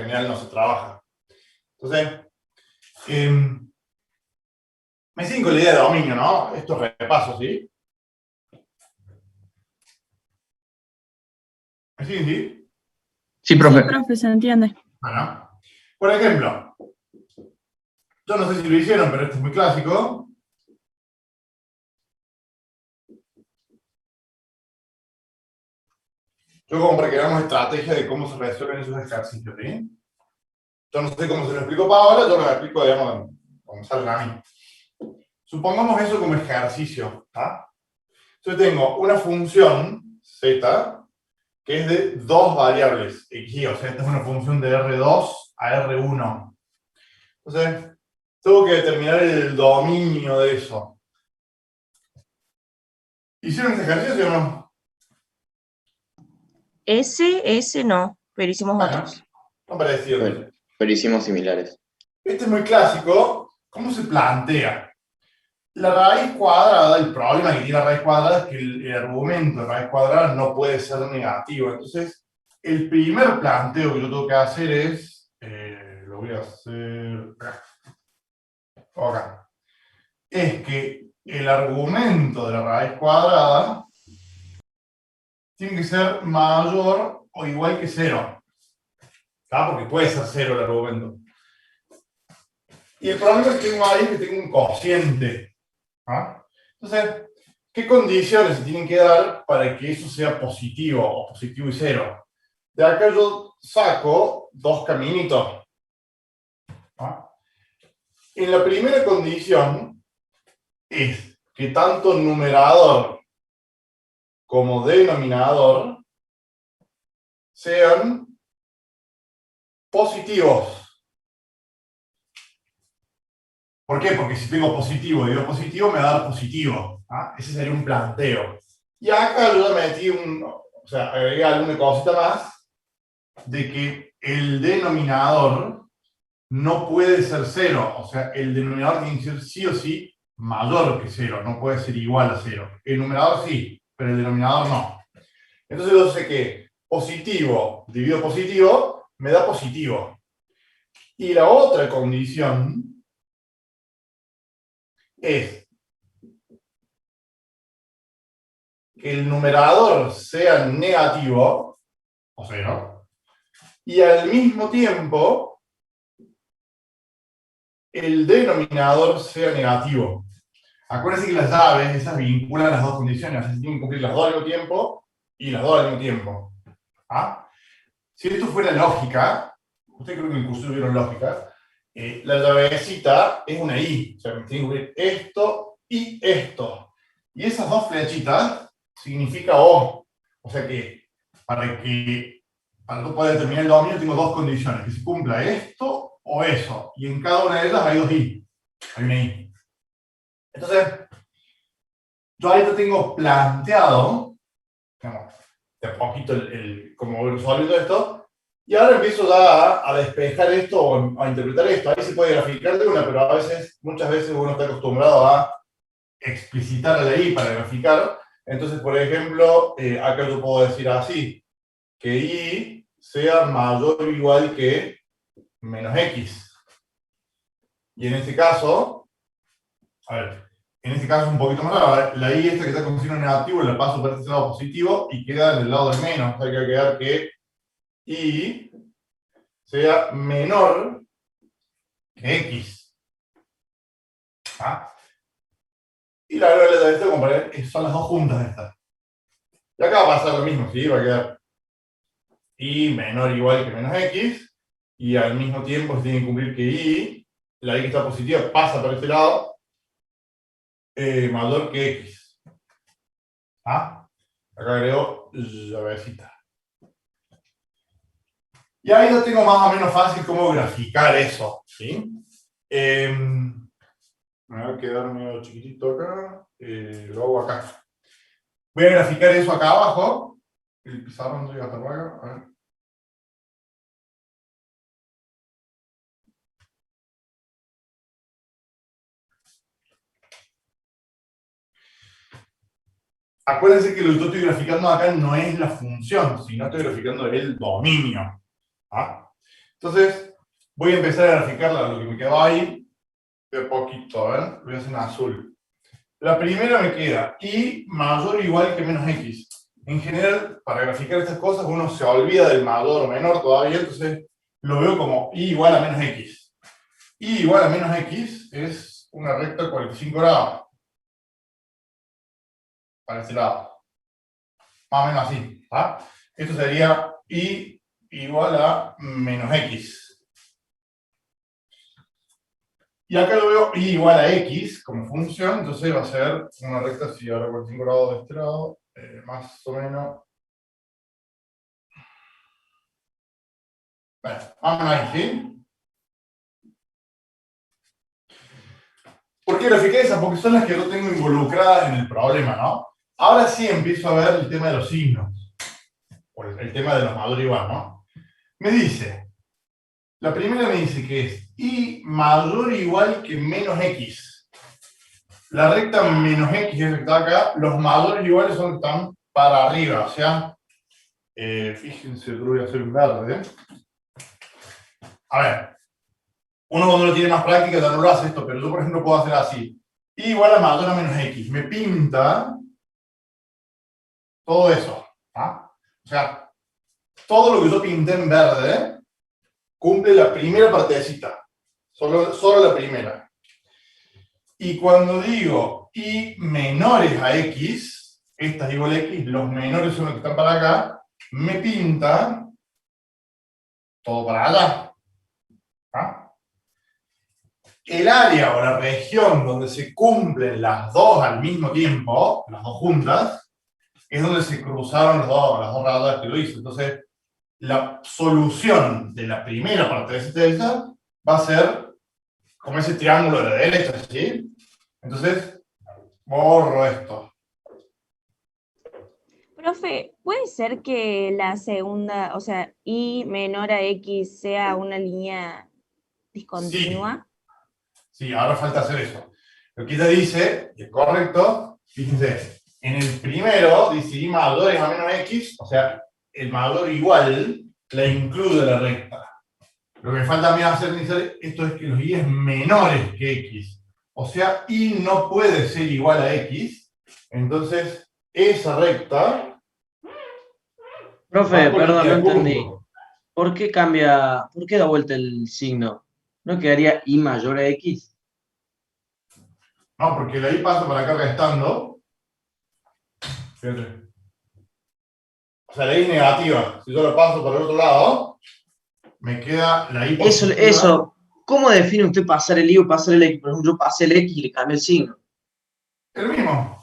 general no se trabaja. Entonces, me siguen con la idea de dominio, ¿no? Estos repasos, ¿sí? ¿Me siguen, sí? Sí, profe. Sí, profe, se entiende. Bueno, por ejemplo, yo no sé si lo hicieron, pero esto es muy clásico. Yo como para que hagamos estrategia de cómo se resuelven esos ejercicios, ¿sí? Yo no sé cómo se lo explico Paola, yo lo explico, digamos, como salga a mí. Supongamos eso como ejercicio, ¿ah? Yo tengo una función, z, que es de dos variables, x y, o sea, esta es una función de R2 a R1. Entonces, tengo que determinar el dominio de eso. ¿Hicieron ese ejercicio o no? Ese no, pero hicimos Bueno, otros. son parecidos. Pero hicimos similares. Este es muy clásico. ¿Cómo se plantea? La raíz cuadrada, el problema que tiene la raíz cuadrada es que el argumento de raíz cuadrada no puede ser negativo. Entonces, el primer planteo que yo tengo que hacer es, lo voy a hacer acá, es que el argumento de la raíz cuadrada tiene que ser mayor o igual que 0. ¿Tá? Porque puede ser 0 el argumento. Y el problema que tengo ahí es que tengo un cociente. ¿Ah? Entonces, ¿qué condiciones se tienen que dar para que eso sea positivo o positivo y 0? De acá yo saco dos caminitos. ¿Ah? En la primera condición es que tanto numerador como denominador sean positivos. ¿Por qué? Porque si tengo positivo y digo positivo, me va a dar positivo. ¿Ah? Ese sería un planteo. Y acá yo le metí agregué alguna cosita más, de que el denominador no puede ser 0. O sea, el denominador tiene que ser sí o sí mayor que 0, no puede ser igual a 0. El numerador sí, pero el denominador no. Entonces yo sé que positivo dividido positivo me da positivo. Y la otra condición es que el numerador sea negativo, o 0, y al mismo tiempo el denominador sea negativo. Acuérdense que las llaves, esas vinculan las dos condiciones, así tienen que cumplir las dos al mismo tiempo y las dos al mismo tiempo. ¿Ah? Si esto fuera lógica, ustedes creo que en el curso vieron lógica, la llavecita es una I, o sea, tiene que cumplir esto y esto. Y esas dos flechitas significa O. O sea que para yo poder determinar el dominio tengo dos condiciones, que se cumpla esto o eso. Y en cada una de ellas hay dos I. Hay una I. Entonces, yo ahorita tengo planteado, digamos, de a poquito cómo voy resolviendo esto, y ahora empiezo ya a despejar esto o a interpretar esto. Ahí se puede graficar de una, pero muchas veces uno está acostumbrado a explicitar la I para graficar. Entonces, por ejemplo, acá yo puedo decir así, que I sea mayor o igual que menos X. Y en este caso, en este caso es un poquito más raro. La I esta que está con signo negativo la paso por este lado positivo y queda en el lado del menos. O sea que va a quedar que I sea menor que X. ¿Ah? Y la verdad de esto, como para ver, son las dos juntas estas. Y acá va a pasar lo mismo, ¿sí? Va a quedar I menor o igual que menos X, y al mismo tiempo se tiene que cumplir que I, la I que está positiva, pasa por este lado, mayor que X. ¿Ah? Acá agrego llavecita. Y ahí lo tengo más o menos fácil cómo graficar eso, ¿sí? Me va a quedar medio chiquitito acá, lo hago acá. Voy a graficar eso acá abajo. El pizarrón llega hasta acá, a ver. Acuérdense que lo que yo estoy graficando acá no es la función, sino estoy graficando el dominio. ¿Ah? Entonces, voy a empezar a graficar lo que me quedó ahí de poquito, a ver, lo voy a hacer en azul. La primera me queda y mayor o igual que menos x. En general, para graficar estas cosas, uno se olvida del mayor o menor todavía, entonces lo veo como y igual a menos x. Y igual a menos x es una recta de 45 grados. Para este lado. Más o menos así. ¿Ah? Esto sería y igual a menos x. Y acá lo veo y igual a x como función, entonces va a ser una recta así, ahora 45 grados de este lado, más o menos. Bueno, más o menos ahí, ¿sí? ¿Por qué grafiqué esas? Porque son las que yo tengo involucradas en el problema, ¿no? Ahora sí empiezo a ver el tema de los signos, o el tema de los mayor igual, ¿no? Me dice, la primera me dice que es y mayor o igual que menos x. La recta menos x es la que está acá, los mayores iguales son los que están para arriba, o sea, fíjense, lo voy a hacer en verde. A ver, uno cuando lo tiene más práctica ya no lo hace esto, pero yo por ejemplo puedo hacer así. Y igual a mayor a menos x. Me pinta todo eso. ¿Ah? O sea, todo lo que yo pinté en verde cumple la primera partecita. Solo la primera. Y cuando digo y menores a x, esta es igual a x, los menores son los que están para acá, me pinta todo para allá. ¿Ah? El área o la región donde se cumplen las dos al mismo tiempo, las dos juntas, es donde se cruzaron las dos rayas que lo hice. Entonces, la solución de la primera parte de esta delta va a ser como ese triángulo de la derecha, ¿sí? Entonces, borro esto. Profe, ¿puede ser que la segunda, o sea, y menor a x sea una línea Sí, discontinua? sí, ahora falta hacer eso. Lo que ella dice, y es correcto, fíjense, en el primero dice y mayor es a menos x, o sea, el mayor igual la incluye la recta. Lo que me falta a mí hacer esto es que los y es menores que x. O sea, y no puede ser igual a x. Entonces, esa recta Profe, va con perdón, no este entendí. punto. ¿Por qué da vuelta el signo? ¿No quedaría I mayor a X? No, porque la y pasa para acá restando. Fíjate. O sea, la y negativa. Si yo lo paso para el otro lado, me queda la y positiva. Eso, ¿cómo define usted pasar el I o pasar el X? Por ejemplo, yo pasé el X y le cambié el signo. El mismo.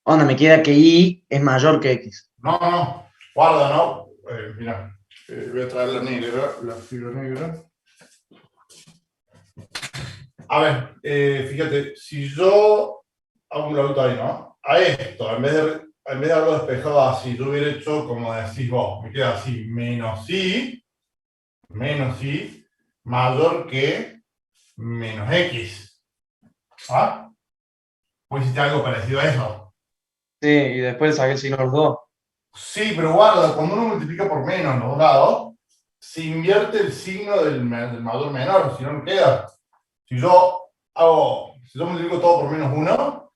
Onda, me queda que I es mayor que X. No, no. Guarda, ¿no? Mira. Voy a traer la negra, la fibra negra. A ver, fíjate, si yo hago un labito ahí, ¿no? A esto, en vez de haberlo despejado así, yo hubiera hecho como decís vos, me queda así, menos i, mayor que menos x. ¿Ah? Pues hiciste algo parecido a eso. Sí, y después le saqué el signo a los dos. Sí, pero guarda, cuando uno multiplica por menos en los dos lados, se invierte el signo del mayor menor, si no me queda. Si yo multiplico todo por menos 1,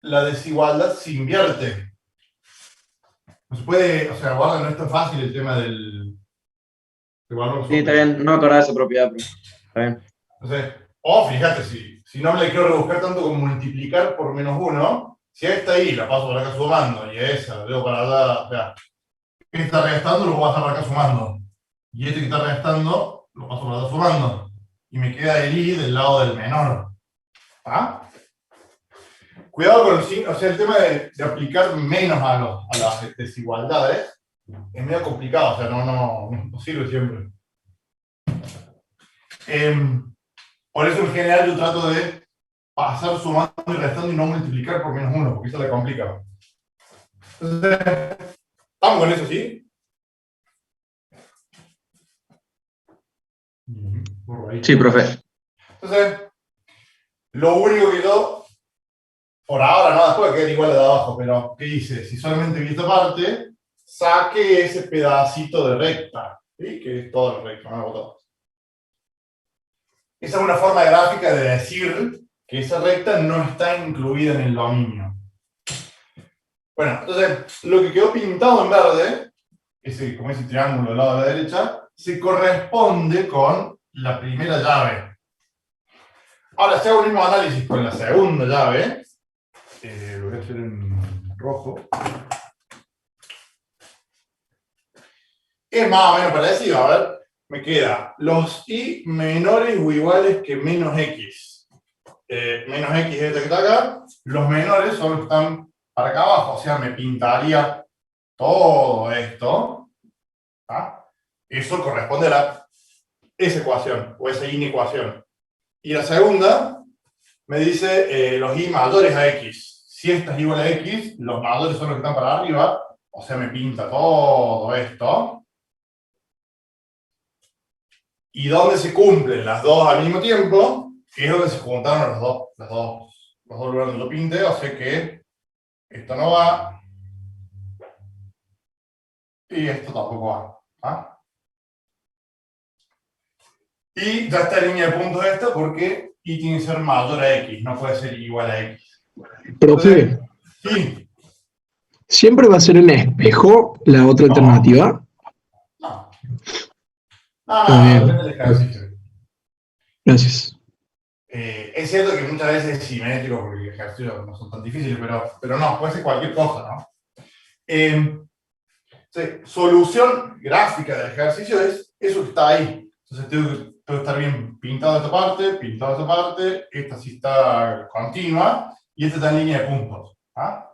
la desigualdad se invierte. No se puede, o sea, guarda, no es tan fácil el tema del... Sí, está bien, no me acordaba de esa propiedad, pero está bien. Entonces, fíjate, si no me le quiero rebuscar tanto como multiplicar por menos 1, si a esta y la paso por acá sumando, y a esa la llevo para allá, o sea, este está restando, lo voy a pasar para acá sumando. Y este que está restando, lo paso para allá sumando. Y me queda el i del lado del menor. ¿Ah? Cuidado con el signo, o sea, el tema de aplicar menos a las desigualdades es medio complicado, o sea, no sirve siempre. Por eso en general yo trato de pasar sumando y restando y no multiplicar por menos 1, porque eso le complica. Entonces, ¿estamos con eso, sí? Sí, profe. Entonces, lo único que yo, por ahora, no, después va a quedar igual a de abajo, pero ¿qué hice? Si solamente vi esta parte, saque ese pedacito de recta. ¿sí? Que es todo lo recto, no hago todo. Esa es una forma gráfica de decir que esa recta no está incluida en el dominio. Bueno, entonces, lo que quedó pintado en verde, como ese triángulo al lado de la derecha, se corresponde con la primera llave. Ahora, si hago el mismo análisis con la segunda llave, lo voy a hacer en rojo, es más o menos parecido. A ver, me queda los y menores o iguales que menos x. Menos x es este que está acá, los menores son los que están para acá abajo, o sea, me pintaría todo esto. ¿Ah? Eso corresponde a esa ecuación, o esa inecuación. Y la segunda me dice los y mayores a x. Si esta es igual a x, los mayores son los que están para arriba, o sea, me pinta todo esto. Y donde se cumplen las dos al mismo tiempo, es donde se juntaron los dos lugares donde lo pinte, o sea que esto no va, y esto tampoco va. ¿Ah? Y ya está en línea de puntos esto, porque y tiene que ser mayor a x, no puede ser igual a x. Profe, Sí, ¿siempre va a ser un espejo la otra No. alternativa? no. Está bien. Depende del ejercicio. Gracias. Es cierto que muchas veces es simétrico porque los ejercicios no son tan difíciles, pero no, puede ser cualquier cosa, ¿no? Solución gráfica del ejercicio es eso que está ahí. Entonces tengo que estar bien pintado esta parte, esta sí está continua, y esta está en línea de puntos. ¿Ah?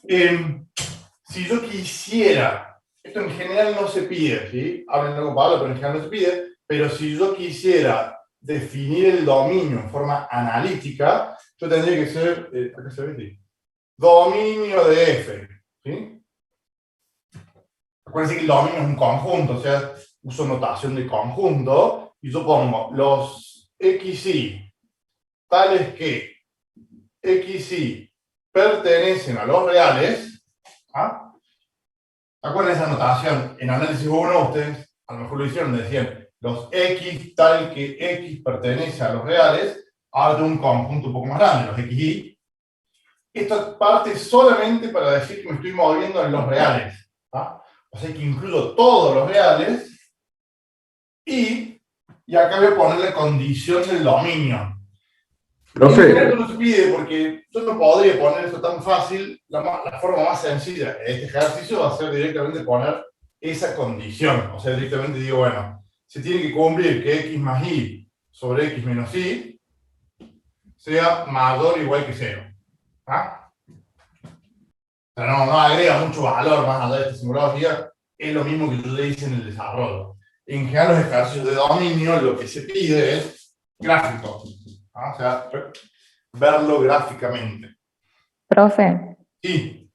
Si yo quisiera, esto en general no se pide, ¿sí? Hablen luego Pablo, pero en general no se pide, pero si yo quisiera definir el dominio en forma analítica, yo tendría que ser, acá se ve, ¿sí? Dominio de F, ¿sí? Acuérdense que el dominio es un conjunto, o sea, uso notación de conjunto, y yo pongo los xy tales que xy pertenecen a los reales. ¿Ah? Acuérdense esa notación, en análisis 1 ustedes a lo mejor lo hicieron, decían los x tal que x pertenece a los reales, ahora tengo un conjunto un poco más grande, los xy. Esta parte es solamente para decir que me estoy moviendo en los reales. ¿Ah? O sea que incluyo todos los reales, y acá voy a poner la condición del dominio. Profe. Esto no se pide porque yo no podría poner esto tan fácil. La forma más sencilla de este ejercicio va a ser directamente poner esa condición. O sea, directamente digo, bueno, se tiene que cumplir que x más y sobre x menos y sea mayor o igual que 0. ¿Ah? O sea, no agrega mucho valor más allá de esta simbología. Es lo mismo que yo le hice en el desarrollo. En general, los ejercicios de dominio, lo que se pide es gráfico. ¿Ah? O sea, verlo gráficamente. Profe, Sí,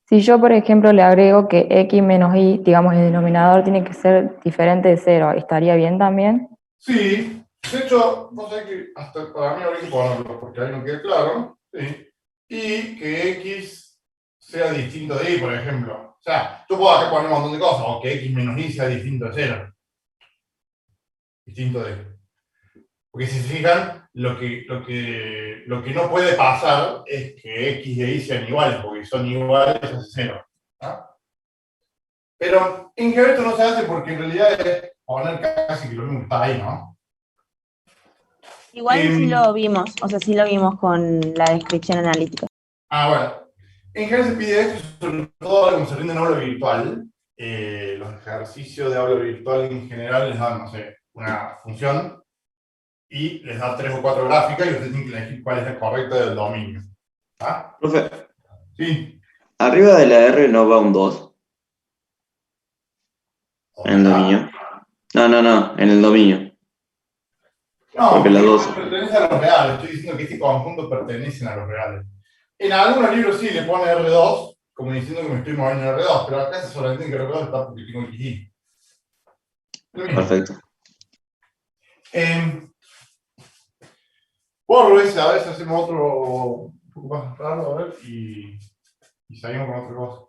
si yo, por ejemplo, le agrego que x menos y, digamos, el denominador tiene que ser diferente de 0, ¿estaría bien también? sí. De hecho, no sé que hasta para mí habría que ponerlo, porque ahí no queda claro. Sí. Y que x sea distinto de y, por ejemplo. O sea, yo puedo acá poner un montón de cosas, o que x menos y sea distinto de 0. Distinto de. Porque si se fijan, lo que no puede pasar es que x e y sean iguales, porque si son iguales hace 0. ¿Ah? Pero en general esto no se hace porque en realidad es poner casi que lo mismo que está ahí, ¿no? Igual sí lo vimos, o sea, sí lo vimos con la descripción analítica. Bueno. En general se pide esto, sobre todo como se rinde en aula virtual. Los ejercicios de aula virtual en general les dan, no sé, una función y les da 3 o 4 gráficas y ustedes tienen que elegir cuál es la correcta del dominio. ¿Ah? Profe, Sí. arriba de la R no va un 2 en el dominio. No, en el dominio. No, Porque la porque 2. pertenece a los reales. Estoy diciendo que este conjunto pertenecen a los reales. En algunos libros sí le pone R2, como diciendo que me estoy moviendo en R2, pero acá se solamente que R2 está porque tengo XY. Perfecto. Borro ese, a veces hacemos otro un poco más raro, a ver, y seguimos con otra cosa.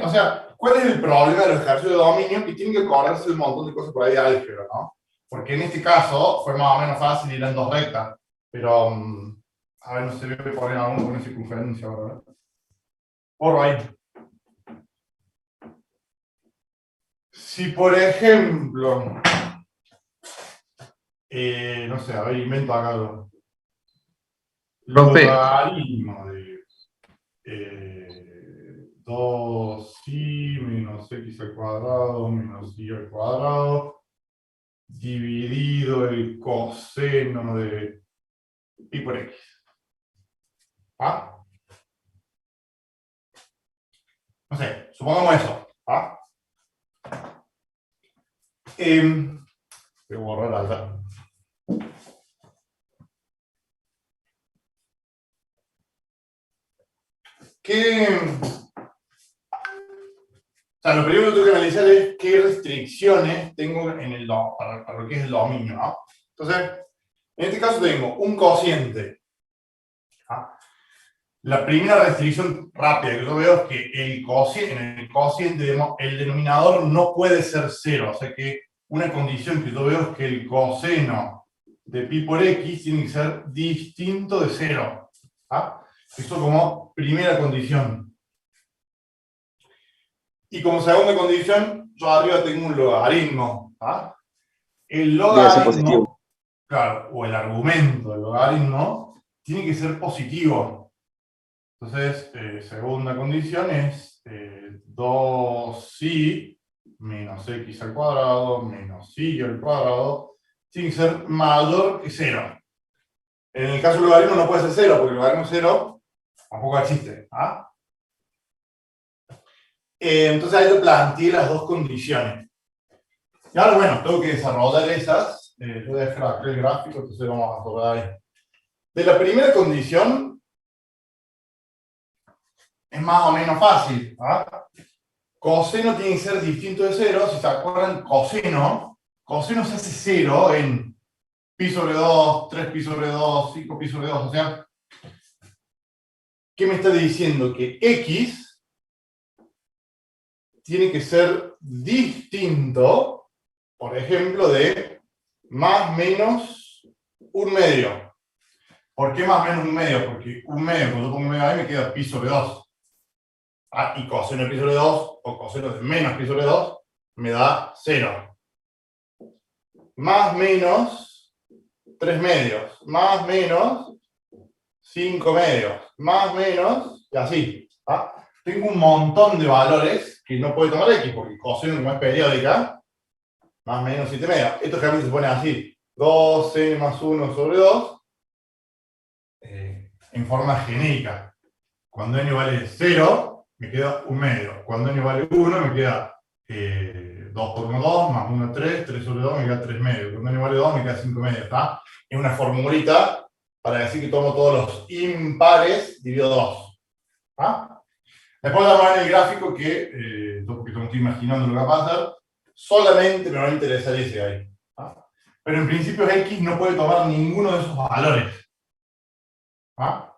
O sea, ¿cuál es el problema de los ejercicios de dominio? Que tienen que acordarse un montón de cosas por ahí de álgebra, ¿no? Porque en este caso fue más o menos fácil, eran dos rectas, pero, a ver, no sé, voy a poner alguna con una circunferencia ahora, ¿verdad? Por ahí. Si, por ejemplo, no sé, a ver, invento acá algo. Profe. Logaritmo de 2i menos x al cuadrado menos y al cuadrado dividido el coseno de pi por x. ¿Ah? No sé, supongamos eso. ¿Ah? Voy a borrar alta. O sea, lo primero que tengo que analizar es qué restricciones tengo en el para lo que es el dominio, ¿no? Entonces, en este caso tengo un cociente. ¿Ah? La primera restricción rápida que yo veo es que en el cociente el denominador no puede ser cero. O sea que una condición que yo veo es que el coseno de pi por x tiene que ser distinto de cero. ¿Ah? Eso como primera condición. Y como segunda condición, yo arriba tengo un logaritmo. ¿Ah? El Debe ser logaritmo, positivo. claro, o el argumento del logaritmo, tiene que ser positivo. Entonces, segunda condición es 2i menos x al cuadrado menos y al cuadrado tiene que ser mayor que 0. En el caso del logaritmo no puede ser 0, porque el logaritmo 0 tampoco existe. ¿Ah? Entonces ahí yo planteé las dos condiciones. Y ahora, bueno, tengo que desarrollar esas. Yo voy a dejar acá el gráfico, entonces vamos a desarrollar ahí. De la primera condición, es más o menos fácil. ¿Ah? Coseno tiene que ser distinto de 0. Si se acuerdan, coseno se hace 0 en pi sobre 2, 3 pi sobre 2, 5 pi sobre 2. O sea, ¿qué me está diciendo? Que x tiene que ser distinto, por ejemplo, de más menos un medio. ¿Por qué más menos un medio? Porque un medio, cuando yo pongo un medio ahí, me queda pi sobre 2. Ah, y coseno de pi sobre 2, o coseno de menos pi sobre 2, me da 0. Más menos 3 medios, más menos 5 medios, más menos, y así. ¿Ah? Tengo un montón de valores que no puede tomar x, porque coseno, como es periódica, más menos 7 medios. Esto realmente se pone así, 2n más 1 sobre 2, en forma genérica. Cuando n vale 0, me queda un medio. Cuando n vale 1, me queda 2 por 1, 2, más 1, 3, 3 sobre 2, me queda 3 medios. Cuando n vale 2, me queda 5 medios. ¿Está? Es una formulita para decir que tomo todos los impares, divido 2. ¿Ah? Después vamos a ver en el gráfico que, porque me estoy imaginando lo que va a pasar, solamente me va a interesar ese ahí. ¿Ah? Pero en principio x no puede tomar ninguno de esos valores. ¿Ah?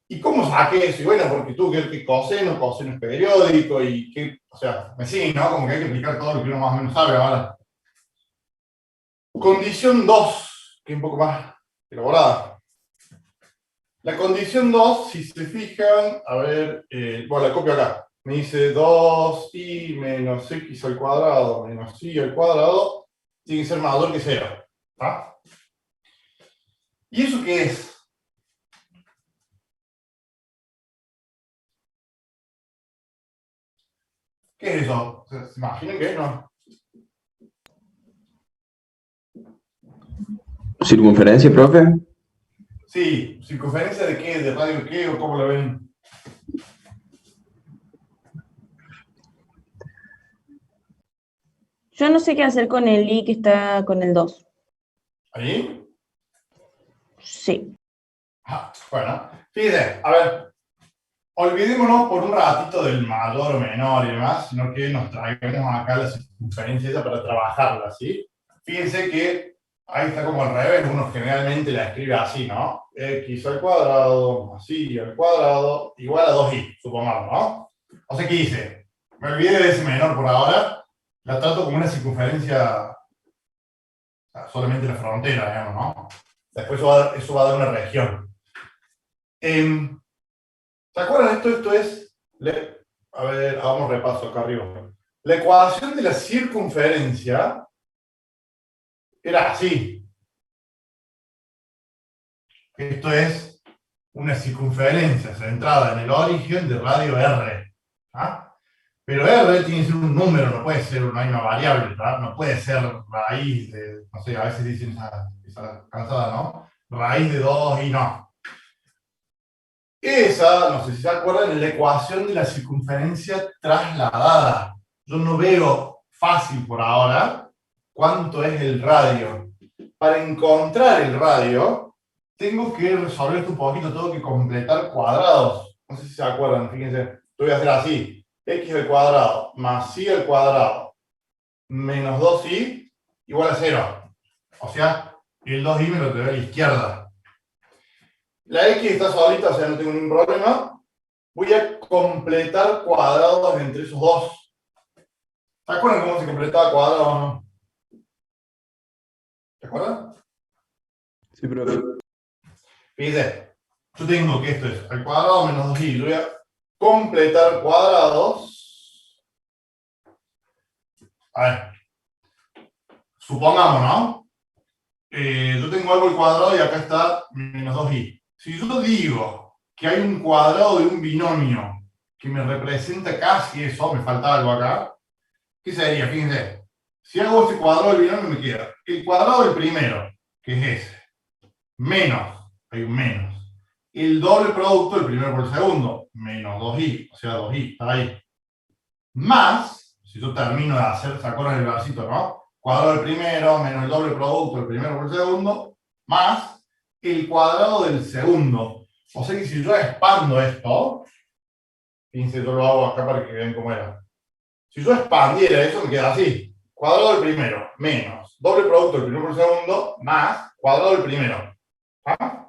¿Y cómo saqué eso? Y bueno, porque tuve que ver que coseno es periódico y que, o sea, me siguen, ¿no? Como que hay que explicar todo lo que uno más o menos sabe ahora. Condición 2, que es un poco más elaborada. La condición 2, si se fijan, a ver, bueno, la copio acá. Me dice 2i menos x al cuadrado menos y al cuadrado tiene que ser mayor que 0. ¿Ah? ¿Y eso qué es? ¿Qué es eso? ¿Se imaginan qué es, no? ¿Circunferencia, profe? Sí, ¿circunferencia de qué? ¿De radio qué? ¿O cómo lo ven? Yo no sé qué hacer con el i que está con el 2. ¿Ahí? Sí. Ah, bueno, fíjense, a ver, olvidémonos por un ratito del mayor o menor y demás, sino que nos traigamos acá la circunferencia esa para trabajarla, ¿sí? Fíjense que ahí está como al revés, uno generalmente la escribe así, ¿no? x al cuadrado más y al cuadrado igual a 2y, supongamos, ¿no? O sea, ¿qué hice? Me olvidé de ese menor por ahora, la trato como una circunferencia, o sea, solamente la frontera, digamos, ¿no? Después eso va a dar una región. ¿Se acuerdan esto? Esto es, a ver, hagamos repaso acá arriba. La ecuación de la circunferencia era así. Esto es una circunferencia centrada en el origen de radio R. ¿Ah? Pero R tiene que ser un número, no puede ser una variable, ¿verdad? No puede ser raíz de, no sé, a veces dicen esa cansada, ¿no? Raíz de 2 y no. Esa, no sé si se acuerdan, es la ecuación de la circunferencia trasladada. Yo no veo fácil por ahora cuánto es el radio. Para encontrar el radio, tengo que resolver esto un poquito, tengo que completar cuadrados. No sé si se acuerdan, fíjense, lo voy a hacer así. X al cuadrado más y al cuadrado menos 2y igual a 0. O sea, el 2y me lo tengo a la izquierda. La x está solita, o sea, no tengo ningún problema. Voy a completar cuadrados entre esos dos. ¿Se acuerdan cómo se completaba cuadrados o no? ¿Se acuerdan? Sí, profe. Fíjense, yo tengo que esto es al cuadrado menos 2y. Yo voy a completar cuadrados. A ver. Supongamos, ¿no? Yo tengo algo al cuadrado y acá está menos 2y. Si yo digo que hay un cuadrado de un binomio que me representa casi eso, me falta algo acá, ¿qué sería? Fíjense, si hago este cuadrado del binomio me queda el cuadrado del primero, que es ese, menos, hay un menos, el doble producto del primero por el segundo, menos 2y, o sea 2y, está ahí, más, si yo termino de hacer, ¿se acuerdan el bracito, no? Cuadrado del primero, menos el doble producto del primero por el segundo, más el cuadrado del segundo. O sea que si yo expando esto, fíjense, yo lo hago acá para que vean cómo era. Si yo expandiera eso, me queda así. Cuadrado del primero, menos doble producto del primero por el segundo, más cuadrado del primero. ¿Ah?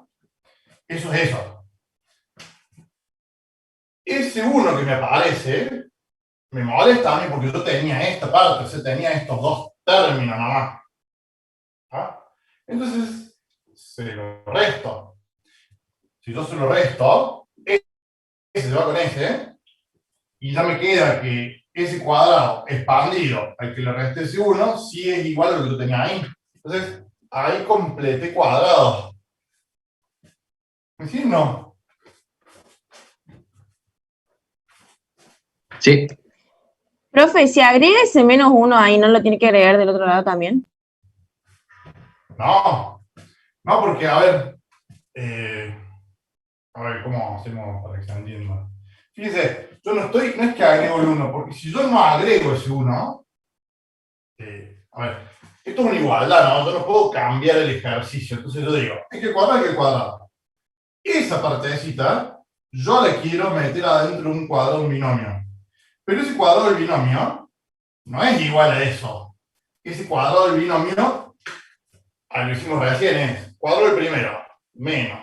Eso es eso. Ese 1 que me aparece, me molesta a mí porque yo tenía esta parte, o sea, tenía estos dos términos nomás. ¿Ah? Entonces, se lo resto. Si yo se lo resto, ese se va con ese, y ya me queda que ese cuadrado expandido al que le resté ese 1, sí es igual a lo que yo tenía ahí. Entonces, ahí completé cuadrados. ¿Me siguen? No. Sí. Profe, si agrega ese -1 ahí, ¿no lo tiene que agregar del otro lado también? No. No, porque, a ver, ¿cómo hacemos para que se entienda? Fíjense, yo no es que agrego el 1, porque si yo no agrego ese 1, a ver, esto es una igualdad, ¿no? Yo no puedo cambiar el ejercicio. Entonces yo digo, es que el cuadrado es que el cuadrado. Esa partecita, yo la quiero meter adentro de un cuadrado de un binomio. Pero ese cuadrado del binomio no es igual a eso. Ese cuadrado del binomio, lo hicimos recién, es cuadrado del primero, menos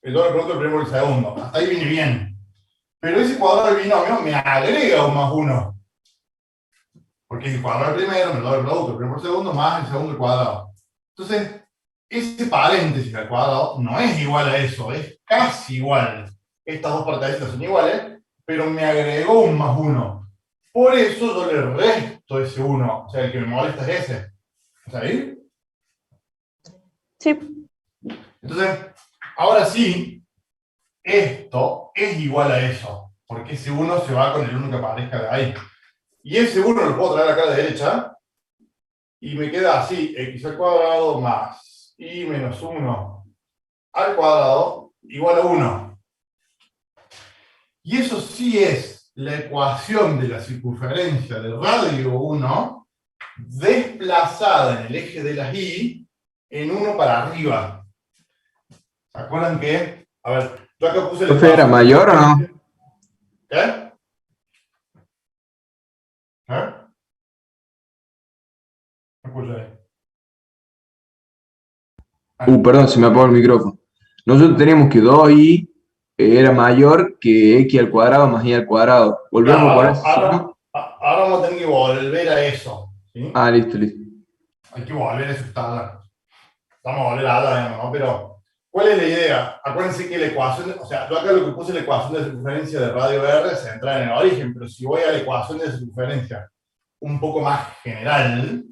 el doble producto del primero y el segundo. Hasta ahí viene bien. Pero ese cuadrado del binomio me agrega un más 1. Porque es el cuadrado del primero, el doble producto del primero por segundo, más el segundo al cuadrado. Entonces, ese paréntesis al cuadrado no es igual a eso, es casi igual. Estas dos partecitas son iguales, pero me agregó un más 1. Por eso yo le resto ese 1. O sea, el que me molesta es ese. ¿Está ahí? Sí. Entonces, ahora sí, esto es igual a eso. Porque ese 1 se va con el 1 que aparezca de ahí. Y ese 1 lo puedo traer acá a la derecha. Y me queda así, x al cuadrado más y menos 1 al cuadrado igual a 1. Y eso sí es la ecuación de la circunferencia de radio 1 desplazada en el eje de las y en 1 para arriba. ¿Se acuerdan que? A ver, yo acá puse el ¿Profe era mayor o no? ¿Qué? ¿Eh? No escuché. Perdón, se me apagó el micrófono. Nosotros teníamos que 2i era mayor que x al cuadrado más y al cuadrado. ¿Volvemos a poner ese signo? Ahora vamos a tener que volver a eso. ¿Sí? Ah, listo, listo. Hay que volver a eso que está hablando. Vamos a volver a hablar, digamos, ¿no? Pero, ¿cuál es la idea? Acuérdense que la ecuación, o sea, yo acá lo que puse la ecuación de circunferencia de radio R se entra en el origen, pero si voy a la ecuación de circunferencia un poco más general,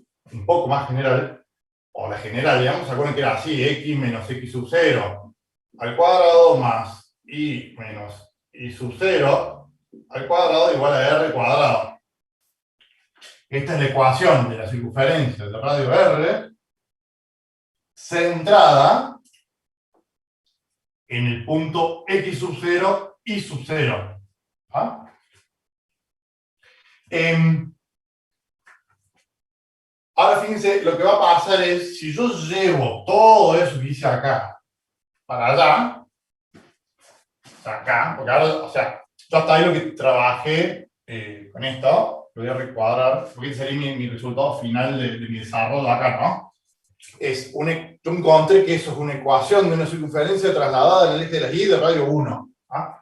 o la general, digamos, acuérdense que era así, x menos x sub 0 al cuadrado más y menos y sub 0 al cuadrado igual a r cuadrado. Esta es la ecuación de la circunferencia de radio R centrada en el punto x sub 0 y sub 0. ¿Ah? Ahora fíjense, lo que va a pasar es, si yo llevo todo eso que hice acá para allá, acá, porque ahora, o sea, yo hasta ahí lo que trabajé con esto, lo voy a recuadrar, porque ese sería mi resultado final de mi desarrollo acá, ¿no? Yo encontré que eso es una ecuación de una circunferencia trasladada en el eje de la y de radio 1. ¿Ah?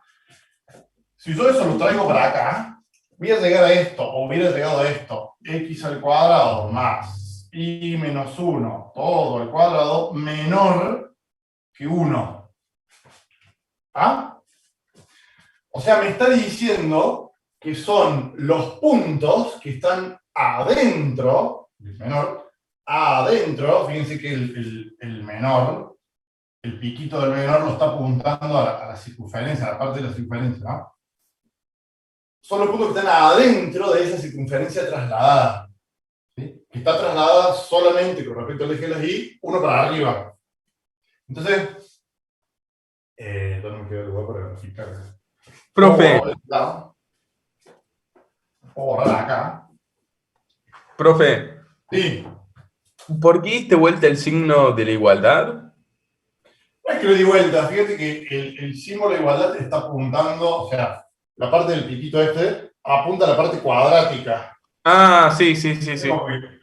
Si yo eso lo traigo para acá, voy a llegar a esto, o hubiera llegado a esto, x al cuadrado más y menos 1, todo al cuadrado, menor que 1. ¿Ah? O sea, me está diciendo que son los puntos que están adentro, el menor, adentro, fíjense que el menor, el piquito del menor lo está apuntando a la circunferencia, a la parte de la circunferencia, ¿no? Son los puntos que están adentro de esa circunferencia trasladada, ¿sí? Que está trasladada solamente con respecto al eje de la y, uno para arriba. Entonces, ¿dónde me queda el lugar para graficar? Profe, Puedo borrar acá. profe, Sí. ¿por qué diste vuelta el signo de la igualdad? No es que lo di vuelta, fíjate que el símbolo de igualdad está apuntando, o sea, la parte del piquito este apunta a la parte cuadrática. Ah, sí.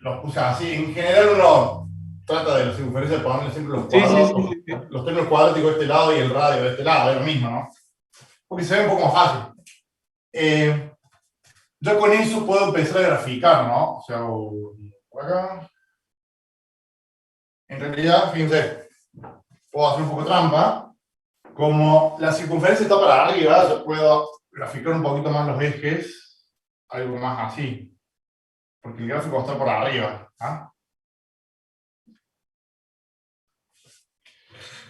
Los puse así. En general uno trata de la circunferencia de ponerle siempre los Sí, cuadrados, sí. los términos cuadráticos de este lado y el radio de este lado, es lo mismo, ¿no? Porque se ve un poco más fácil. Yo con eso puedo empezar a graficar, ¿no? O sea, por acá. En realidad, fíjense, puedo hacer un poco de trampa. Como la circunferencia está para arriba, yo puedo graficar un poquito más los ejes, algo más así. Porque el gráfico va a estar por arriba. ¿Ah?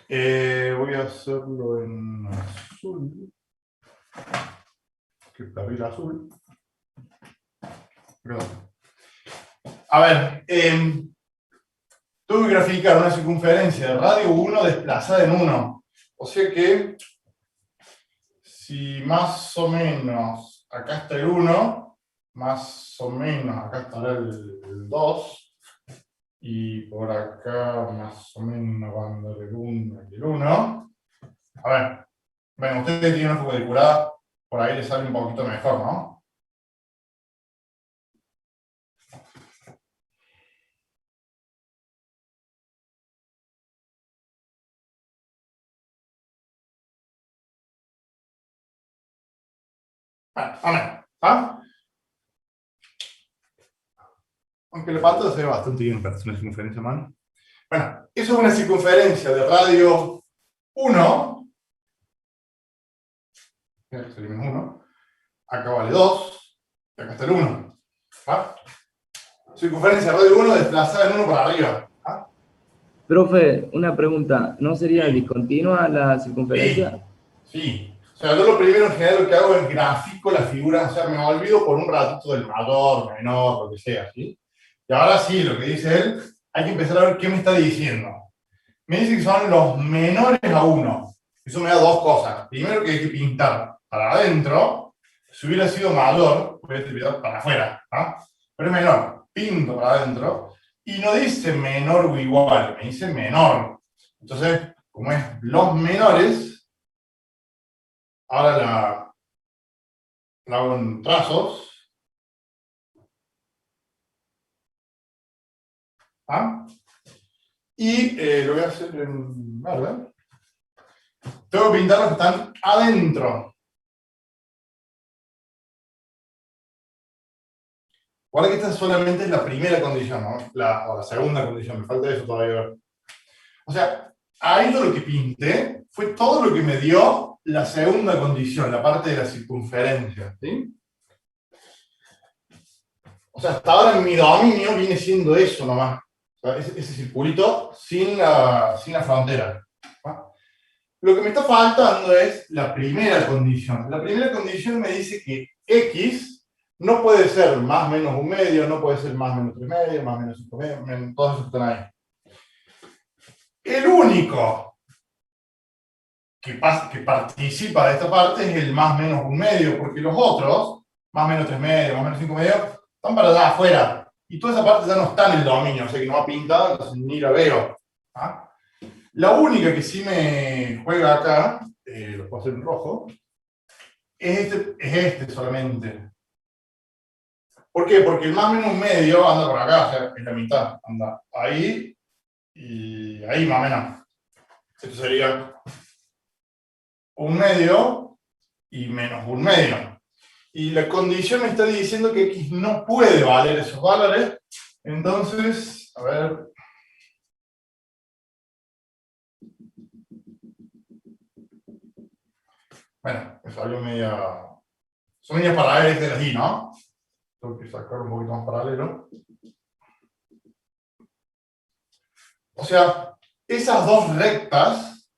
Voy a hacerlo en azul. Que perdí el azul. Perdón. A ver, tengo que graficar una circunferencia de radio 1 desplazada en 1. O sea que, si más o menos acá está el 1, más o menos acá estará el 2, y por acá más o menos va a andar el 1 y el 1. A ver, bueno, ustedes tienen una cuadriculada, por ahí les sale un poquito mejor, ¿no? Bueno, amén. ¿Ah? Aunque la pantalla se ve bastante bien para hacer una circunferencia a mano. Bueno, eso es una circunferencia de radio 1. Sería menos 1. Acá vale 2. Y acá está el 1. ¿Ah? Circunferencia de radio 1 desplazada en 1 para arriba. ¿Ah? Profe, una pregunta, ¿no sería Sí. discontinua la circunferencia? Sí. O sea, yo lo primero en general lo que hago es grafico la figura, o sea, me olvido por un ratito del mayor, menor, lo que sea, ¿sí? Y ahora sí, lo que dice él, hay que empezar a ver qué me está diciendo. Me dice que son los menores a 1. Eso me da dos cosas. Primero, que hay que pintar para adentro. Si hubiera sido mayor, hubiera pintar para afuera. ¿Ah? Pero es menor. Pinto para adentro. Y no dice menor o igual, me dice menor. Entonces, como es los menores, ahora la hago en trazos. ¿Ah? Y lo voy a hacer en verde. Tengo que pintar los que están adentro. Guarda que esta solamente es la primera condición, ¿no? O la segunda condición, me falta eso todavía. O sea, ahí todo lo que pinté fue todo lo que me dio la segunda condición, la parte de la circunferencia, ¿sí? O sea, hasta ahora mi dominio viene siendo eso nomás. O sea, ese circulito sin la frontera. ¿Va? Lo que me está faltando es la primera condición. La primera condición me dice que X no puede ser más menos un medio, no puede ser más menos 3 medios, más menos 5 medios, todos esos están ahí. El único que participa de esta parte es el más menos un medio, porque los otros, más menos 3 medios, más menos 5 medios, están para allá afuera. Y toda esa parte ya no está en el dominio, o sea que no va pintada, entonces ni la veo. ¿Ah? La única que sí me juega acá, lo puedo hacer en rojo, es este solamente. ¿Por qué? Porque el más menos un medio anda por acá, o sea, es la mitad. Anda ahí y ahí más o menos. Esto sería un medio y menos un medio. Y la condición me está diciendo que X no puede valer esos valores. Entonces, a ver. Bueno, me salió media... Son líneas paralelas de las I, ¿no? Tengo que sacar un poquito más paralelo. O sea, esas dos rectas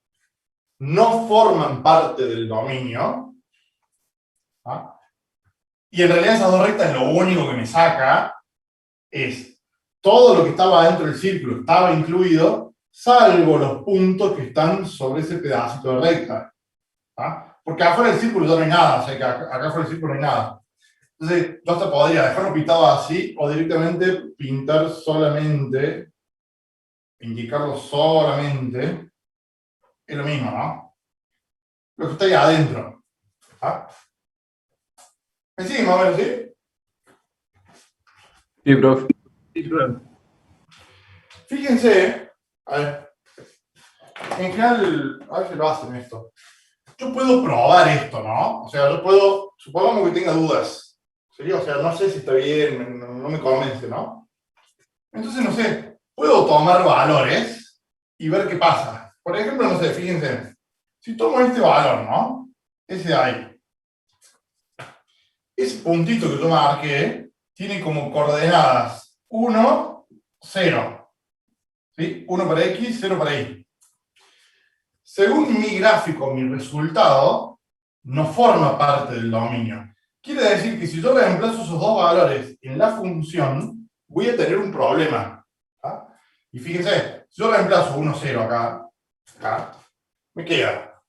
no forman parte del dominio. ¿Ah? Y en realidad esas dos rectas lo único que me saca es todo lo que estaba dentro del círculo, estaba incluido, salvo los puntos que están sobre ese pedacito de recta. ¿Ah? Porque afuera del círculo ya no hay nada, o sea que acá afuera del círculo no hay nada. Entonces, yo hasta podría dejarlo pintado así o directamente pintar solamente, indicarlo solamente, es lo mismo, ¿no? Lo que está ahí adentro. ¿Ah? ¿Me siguen más o menos, sí? Sí, profe. Fíjense, a ver, en general, a ver si lo hacen esto. Yo puedo probar esto, ¿no? O sea, yo puedo, supongamos que tenga dudas, ¿sí? O sea, no sé si está bien, no me convence, ¿no? Entonces, no sé, puedo tomar valores y ver qué pasa. Por ejemplo, no sé, fíjense, si tomo este valor, ¿no? Ese de ahí. Ese puntito que yo marqué tiene como coordenadas 1, 0. ¿Sí? 1 para X, 0 para Y. Según mi gráfico, mi resultado no forma parte del dominio. Quiere decir que si yo reemplazo esos dos valores en la función, voy a tener un problema. ¿Ah? Y fíjense, si yo reemplazo 1, 0 acá, me queda,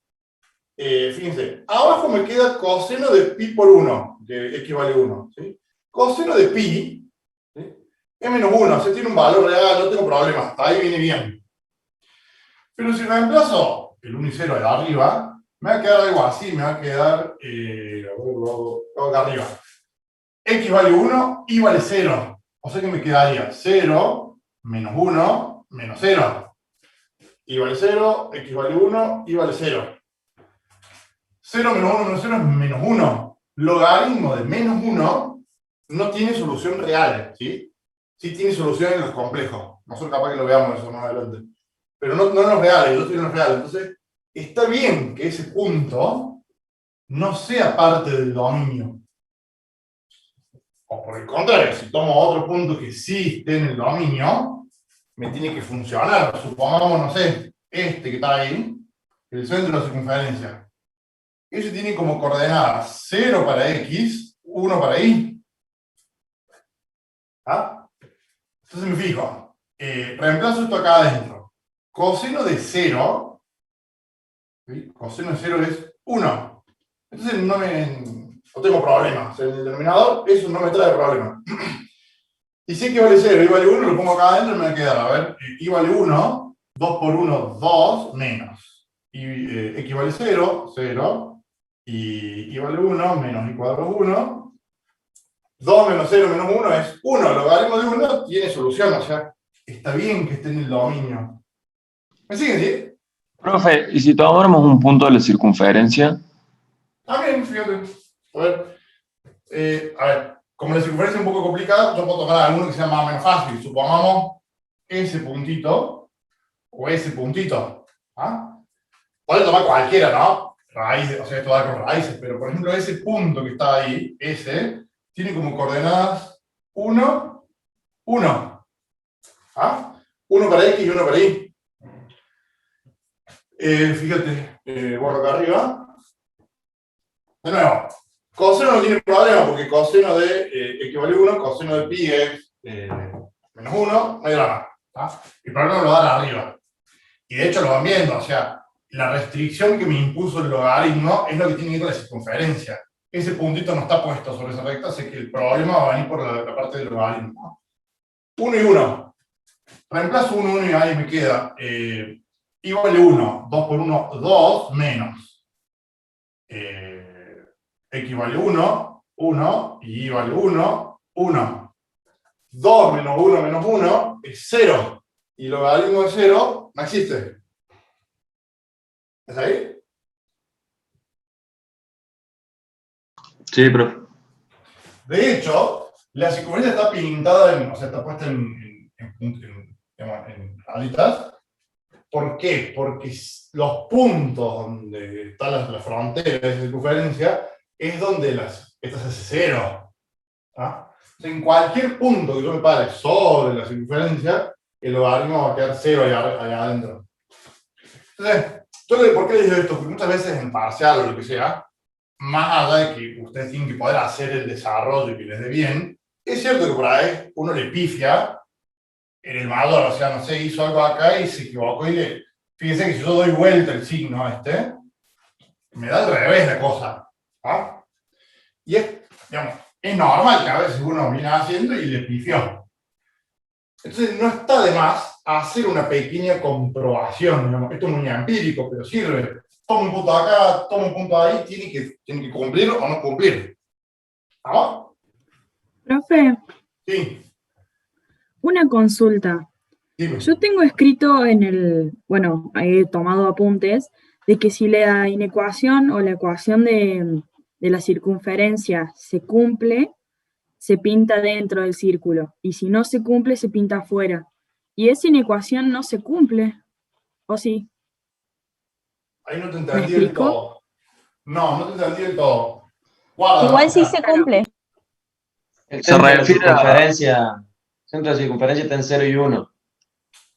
fíjense, abajo me queda coseno de pi por 1, que X vale 1. ¿Sí? Coseno de pi, ¿sí? Es menos 1, o sea, tiene un valor real, no tengo problema, hasta ahí viene bien. Pero si reemplazo el 1 y 0 de arriba, me va a quedar algo así, me va a quedar, lo acá arriba. X vale 1, Y vale 0. O sea que me quedaría 0, menos 1, menos 0. Y vale 0, X vale 1, Y vale 0. 0 menos 1 menos 0 es menos 1. Logaritmo de menos 1 no tiene solución real, ¿sí? Sí tiene solución en los complejos. Nosotros capaz que lo veamos eso más adelante. Pero no en los reales, yo estoy en los reales. Entonces, está bien que ese punto no sea parte del dominio. O por el contrario, si tomo otro punto que sí esté en el dominio, me tiene que funcionar. Supongamos, no sé, este que está ahí, el centro de la circunferencia. Ese tiene como coordenadas 0 para X, 1 para Y. ¿Ah? Entonces me fijo, reemplazo esto acá adentro. Coseno de 0, ¿sí? Coseno de 0 es 1. Entonces no tengo problema. O sea, en el denominador eso no me trae problema. Y si X vale 0, Y vale 1, lo pongo acá adentro y me va a quedar, a ver, Y vale 1, 2 por 1, 2, menos. Y X vale 0, 0. Y vale 1, menos Y cuadrado 1. 2 menos 0 menos 1 es 1. Logaritmo de 1 tiene solución, o sea, está bien que esté en el dominio. ¿Me siguen, sí? Profe, ¿y si tomáramos un punto de la circunferencia? También, fíjate. A ver, como la circunferencia es un poco complicada, yo puedo tomar alguno que sea más o menos fácil. Supongamos ese puntito o ese puntito. ¿Ah? Puedes tomar cualquiera, ¿no? Raíces, o sea, esto da con raíces, pero por ejemplo, ese punto que está ahí, ese, tiene como coordenadas 1, 1. ¿Ah? Uno para X y uno para Y. Fíjate, borro acá arriba. De nuevo, coseno no tiene problema porque coseno de X vale 1, coseno de pi es menos 1, no hay drama. ¿Ah? El problema lo da arriba. Y de hecho lo van viendo, o sea, la restricción que me impuso el logaritmo es lo que tiene que ir con la circunferencia. Ese puntito no está puesto sobre esa recta, así que el problema va a venir por la parte del logaritmo. 1 y 1. Reemplazo 1, 1 y ahí me queda y vale 1. 2 por 1, 2 menos. X vale 1, 1, y Y vale 1, 1. 2 menos 1 es 0. Y el logaritmo de 0 no existe. ¿Es ahí? Sí, profe. De hecho, la circunferencia está pintada, o sea, está puesta en alitas. ¿Por qué? Porque los puntos donde están las fronteras de circunferencia es donde esta se hace 0. ¿Ah? O sea, en cualquier punto que yo me pare sobre la circunferencia, el logaritmo va a quedar 0 allá adentro. Entonces, ¿por qué les digo esto? Porque muchas veces en parcial o lo que sea, más allá de que ustedes tienen que poder hacer el desarrollo y que les dé bien, es cierto que por ahí uno le pifia en el mayor, o sea, no sé, hizo algo acá y se equivocó y fíjense que si yo doy vuelta el signo me da al revés la cosa. ¿Ah? Y digamos, es normal que a veces uno viene haciendo y le pifió. Entonces no está de más hacer una pequeña comprobación, digamos. Esto es muy empírico, pero sirve. Toma un punto acá, toma un punto ahí, tiene que cumplir o no cumplir. ¿Ah? Profe, Sí, una consulta. dime. Yo tengo escrito bueno, he tomado apuntes, de que si la inecuación o la ecuación de la circunferencia se cumple, se pinta dentro del círculo, y si no se cumple, se pinta afuera. Y esa inecuación no se cumple, ¿o sí? Ahí no te ¿Me entendí del explico? todo. No, no te entendí del todo. Guarda, Igual o sí sea, se cumple. El Se centro de la refiere a... circunferencia está en 0 y 1.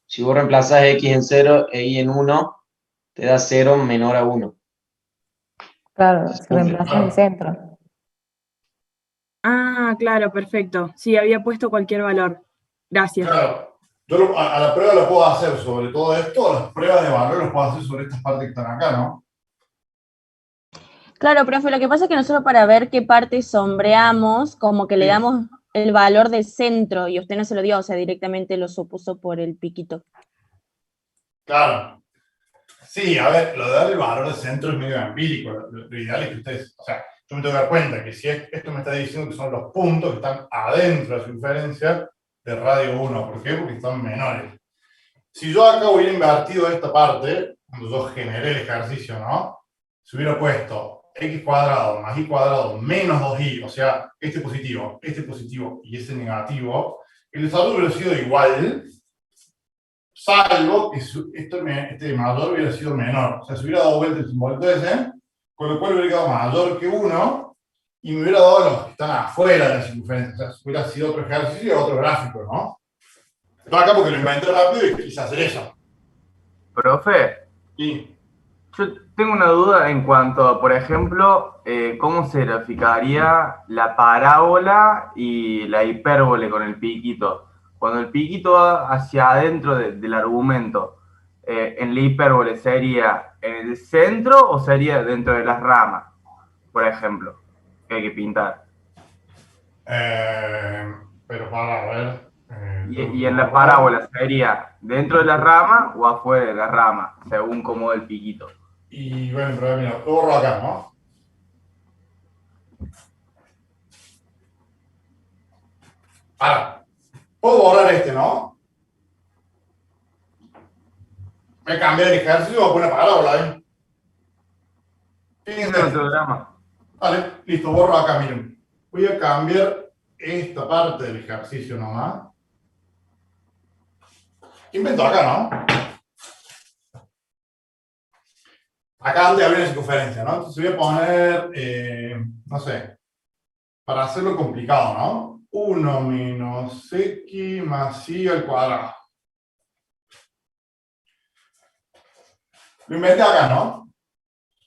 Si vos reemplazás X en 0 e Y en 1, te da 0 menor a 1. Claro, se reemplaza el centro. Ah, claro, perfecto. Sí, había puesto cualquier valor. Gracias. claro, yo a la prueba la puedo hacer sobre todo esto, las pruebas de valor las puedo hacer sobre estas partes que están acá, ¿no? Claro, profe, lo que pasa es que nosotros para ver qué parte sombreamos, como que le Sí, damos el valor de centro y usted no se lo dio, o sea, directamente lo supuso por el piquito. claro. Sí, a ver, lo de darle el valor de centro es medio empírico. Lo ideal es que ustedes, o sea, yo me tengo que dar cuenta que si esto me está diciendo que son los puntos que están adentro de la circunferencia de radio 1. ¿Por qué? Porque están menores. Si yo acá hubiera invertido esta parte, cuando yo generé el ejercicio, ¿no? Si hubiera puesto x cuadrado más y cuadrado menos 2y, o sea, este positivo y este negativo, el desarrollo hubiera sido igual, salvo que este mayor hubiera sido menor. O sea, se hubiera dado vuelta el simbolito ese, con lo cual hubiera quedado mayor que 1, y me hubiera dado los que están afuera de la circunferencia. O sea, hubiera sido otro ejercicio y otro gráfico, ¿no? Estoy acá porque lo inventé rápido y quise hacer eso. Profe, Sí. yo tengo una duda en cuanto a, por ejemplo, cómo se graficaría la parábola y la hipérbole con el piquito. Cuando el piquito va hacia adentro del argumento, ¿en la hipérbole sería en el centro o sería dentro de las ramas, por ejemplo, que hay que pintar? Pero para ver. Y en la parábola sería dentro de la rama o afuera de la rama, según cómo el piquito. Y bueno, pero mira, lo borro acá, ¿no? Ahora, puedo borrar este, ¿no? Voy a cambiar el ejercicio y voy a poner una parábola ahí. Tiene Fíjense. un programa. Vale, listo, borro acá, miren. Voy a cambiar esta parte del ejercicio nomás. Invento acá, ¿no? Acá antes había una circunferencia, ¿no? Entonces voy a poner, no sé, para hacerlo complicado, ¿no? 1 menos x más y al cuadrado. Lo inventé acá, ¿no?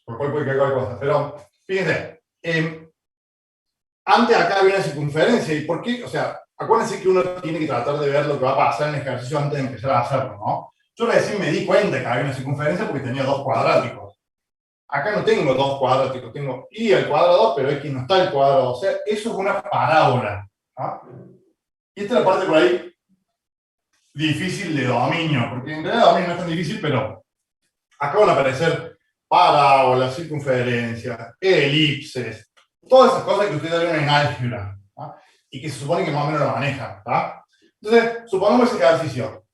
Por cual puede caer cualquier cosa. Pero, fíjense, antes acá había una circunferencia. ¿Y por qué? O sea, acuérdense que uno tiene que tratar de ver lo que va a pasar en el ejercicio antes de empezar a hacerlo, ¿no? Yo recién me di cuenta que había una circunferencia porque tenía dos cuadráticos. Acá no tengo dos cuadráticos, tengo y al cuadrado, pero x no está al cuadrado. O sea, eso es una parábola. ¿No? Y esta es la parte por ahí difícil de dominio, porque en realidad dominio no es tan difícil, pero acá van a aparecer parábolas, circunferencias, elipses, todas esas cosas que ustedes ven en álgebra, ¿no? Y que se supone que más o menos lo manejan. ¿No? Entonces, supongamos ese ejercicio.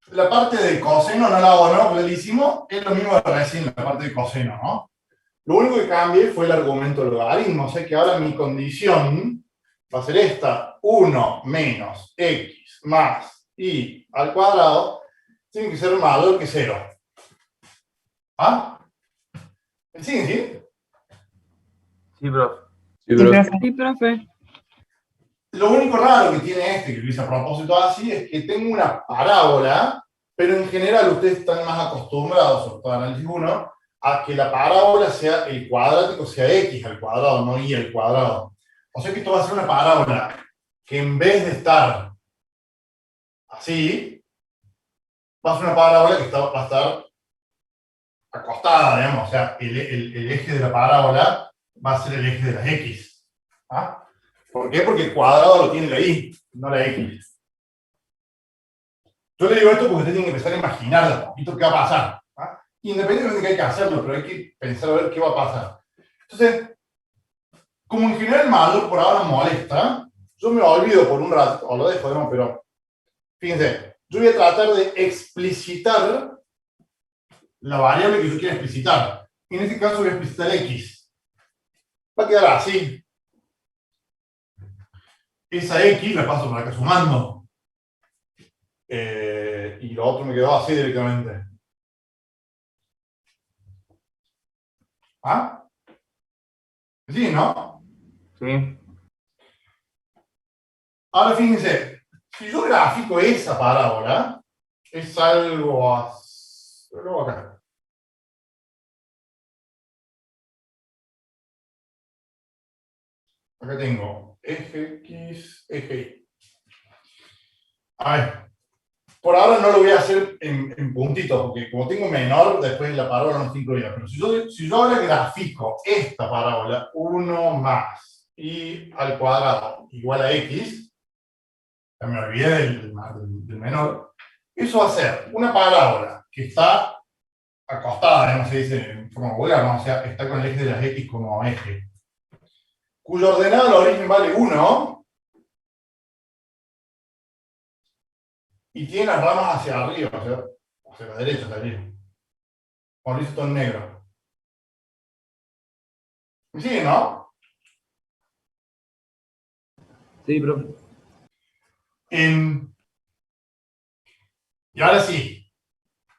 La parte de coseno no la hago, ¿no? Porque lo hicimos, es lo mismo de recién, la parte de coseno, ¿no? Lo único que cambié fue el argumento del logaritmo, o sea que ahora mi condición va a ser esta, 1 menos x más y al cuadrado, tiene que ser mayor que 0. ¿Ah? ¿Sí? ¿Sí? Sí, profe. Sí, pero Sí, profe. Lo único raro que tiene este, que lo hice a propósito así, es que tengo una parábola, pero en general ustedes están más acostumbrados, sobre todo en análisis 1, a que la parábola sea el cuadrático, sea x al cuadrado, no y al cuadrado. O sea que esto va a ser una parábola que en vez de estar así, va a ser una parábola que va a estar acostada, digamos. O sea, el eje de la parábola va a ser el eje de las x. ¿Ah? ¿Por qué? Porque el cuadrado lo tiene la y, no la x. Yo le digo esto porque usted tiene que empezar a imaginar un poquito qué va a pasar. ¿Ah? Independientemente de que hay que hacerlo, pero hay que pensar a ver qué va a pasar. Entonces, como en general el mayor por ahora molesta, yo me olvido por un rato, o lo dejo, ¿no? Pero fíjense, yo voy a tratar de explicitar la variable que yo quiero explicitar. En este caso voy a explicitar x. Va a quedar así. Esa x la paso por acá sumando. Y lo otro me quedó así directamente. ¿Ah? Sí, ¿no? Sí. Ahora fíjense, si yo grafico esa parábola, es algo así. Acá. Acá tengo eje X, eje Y. A ver, por ahora no lo voy a hacer en puntitos, porque como tengo menor, después la parábola no está incluida. Pero si yo ahora grafico esta parábola, 1 más y al cuadrado igual a X, ya me olvidé del menor, eso va a ser una parábola que está acostada, ¿no? Se dice en forma vulgar, ¿no? O sea, está con el eje de las X como eje, cuyo ordenado al origen vale 1, y tiene las ramas hacia arriba, o sea, hacia la derecha también. Por eso está en negro. Sí, ¿no? Sí, profe. Y ahora sí.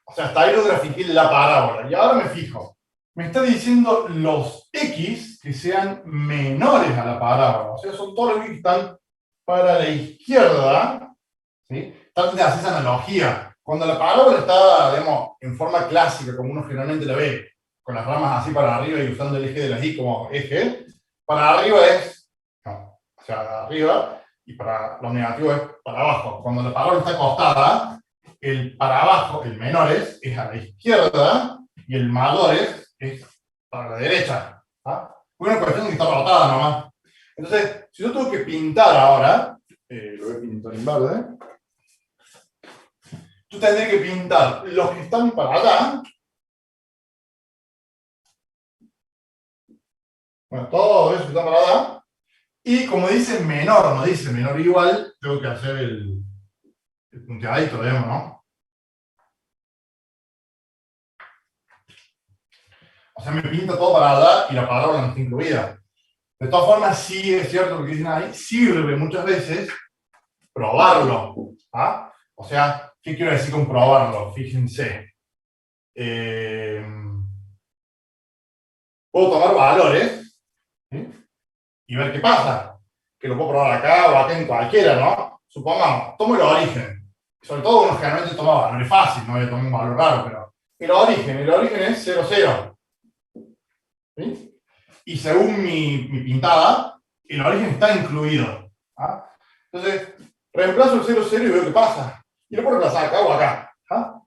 O sea, hasta ahí lo grafiqué la parábola. Y ahora me fijo. Me está diciendo los x que sean menores a la parábola. O sea, son todos los que están para la izquierda. ¿Sí? Traten de hacer esa analogía. Cuando la parábola está, digamos, en forma clásica, como uno generalmente la ve, con las ramas así para arriba y usando el eje de las y como eje, para arriba es, no, o sea, arriba, y para lo negativo es para abajo. Cuando la parábola está acostada, el para abajo, el menores, es a la izquierda, y el mayores es para la derecha. ¿Ah? Una cuestión que está rotada nomás. Entonces, si yo tengo que pintar ahora, lo voy a pintar en verde, yo tendré que pintar los que están para allá. Bueno, todo eso que está para allá. Y como dice menor, no dice menor igual, tengo que hacer el punteadito, digamos, ¿no? O sea, me pinta todo para allá y la parábola no está incluida. De todas formas, sí es cierto lo que dicen ahí, sirve muchas veces probarlo. ¿Ah? O sea, ¿qué quiero decir con probarlo? Fíjense. Puedo tomar valores, ¿sí? Y ver qué pasa. Que lo puedo probar acá o acá en cualquiera, ¿no? Supongamos, tomo el origen. Sobre todo uno generalmente toma valores fáciles, no voy a tomar un valor raro, pero el origen es 0, 0. ¿Sí? Y según mi pintada, el origen está incluido. ¿Ah? Entonces, reemplazo el 0, 0 y veo qué pasa. Y lo puedo reemplazar acá o acá. ¿Ah?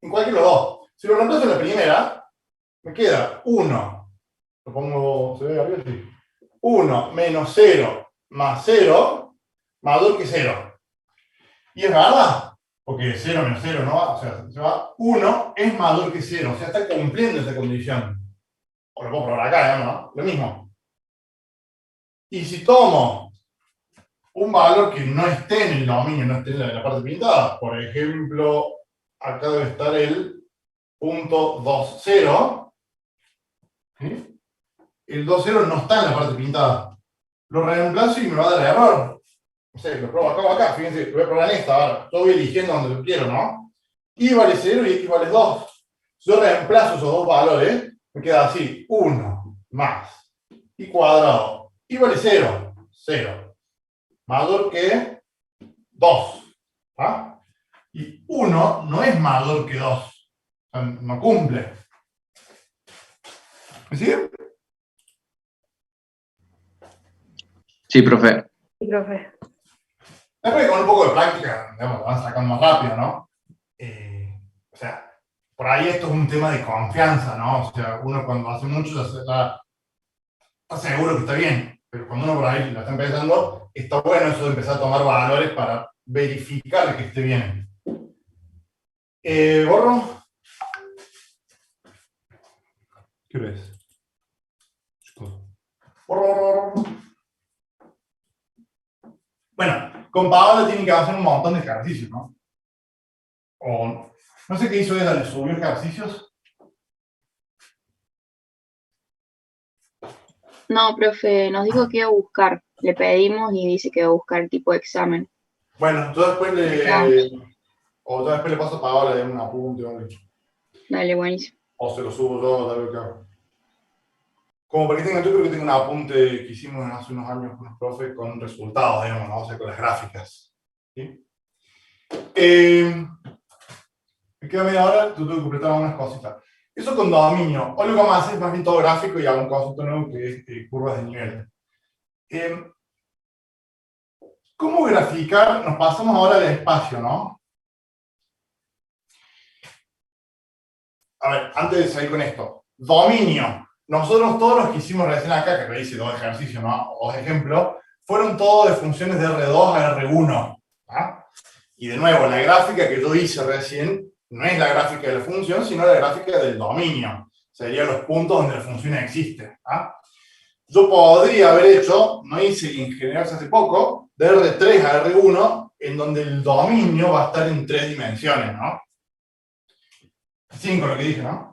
En cualquiera de los dos. Si lo reemplazo en la primera, me queda 1. Lo pongo, ¿se ve arriba? Sí. 1 menos 0 más 0 mayor que 0. Y es verdad, porque 0 menos 0 no va, o sea, se va 1 es mayor que 0, o sea, está cumpliendo esa condición. O lo puedo probar acá, ¿no? Lo mismo. Y si tomo un valor que no esté en el dominio, no esté en la parte pintada, por ejemplo, acá debe estar el punto 2, 0, ¿sí? El 2, 0 no está en la parte pintada. Lo reemplazo y me va a dar error. No sé, lo pruebo acá o acá, fíjense, lo voy a probar en esta ahora. Yo voy eligiendo donde lo quiero, ¿no? Y vale 0 y x vale 2. Si yo reemplazo esos dos valores, me queda así, 1 más y cuadrado. Y vale 0, 0. Mayor que 2. ¿Ah? Y 1 no es mayor que 2. O sea, no cumple. ¿Me sigue? Sí, profe. Sí, profe. Después con un poco de práctica, digamos, lo van sacando más rápido, ¿no? O sea, por ahí esto es un tema de confianza, ¿no? O sea, uno cuando hace mucho ya está seguro que está bien, pero cuando uno por ahí lo está empezando, está bueno eso de empezar a tomar valores para verificar que esté bien. ¿Borro? ¿Qué ves? Borro. Bueno, con Paola tienen que hacer un montón de ejercicios, ¿no? O no sé qué hizo ella, ¿le subió ejercicios? No, profe, nos dijo que iba a buscar. Le pedimos y dice que va a buscar tipo de examen. Bueno, yo después le paso a Paola de un apunte o algo. Dale, buenísimo. O se lo subo yo, tal vez que hago. Como para que tengan, yo creo que tengo un apunte que hicimos hace unos años con los profes con resultados, digamos, ¿no? O sea, con las gráficas. ¿Sí? Me queda media hora, tú tengo que completar unas cositas. Eso con dominio. Hoy lo que vamos a hacer es más bien todo gráfico y hago un concepto nuevo que es curvas de nivel. ¿Cómo graficar? Nos pasamos ahora al espacio, ¿no? A ver, antes de salir con esto. Dominio. Nosotros todos los que hicimos recién acá, que hice dos ejercicios, ¿no? O dos ejemplos, fueron todos de funciones de R2 a R1. ¿Ah? Y de nuevo, la gráfica que yo hice recién no es la gráfica de la función, sino la gráfica del dominio. Serían los puntos donde la función existe. ¿Ah? Yo podría haber hecho, no hice en general hace poco, de R3 a R1, en donde el dominio va a estar en 3 dimensiones, ¿no? 5 lo que dije, ¿no?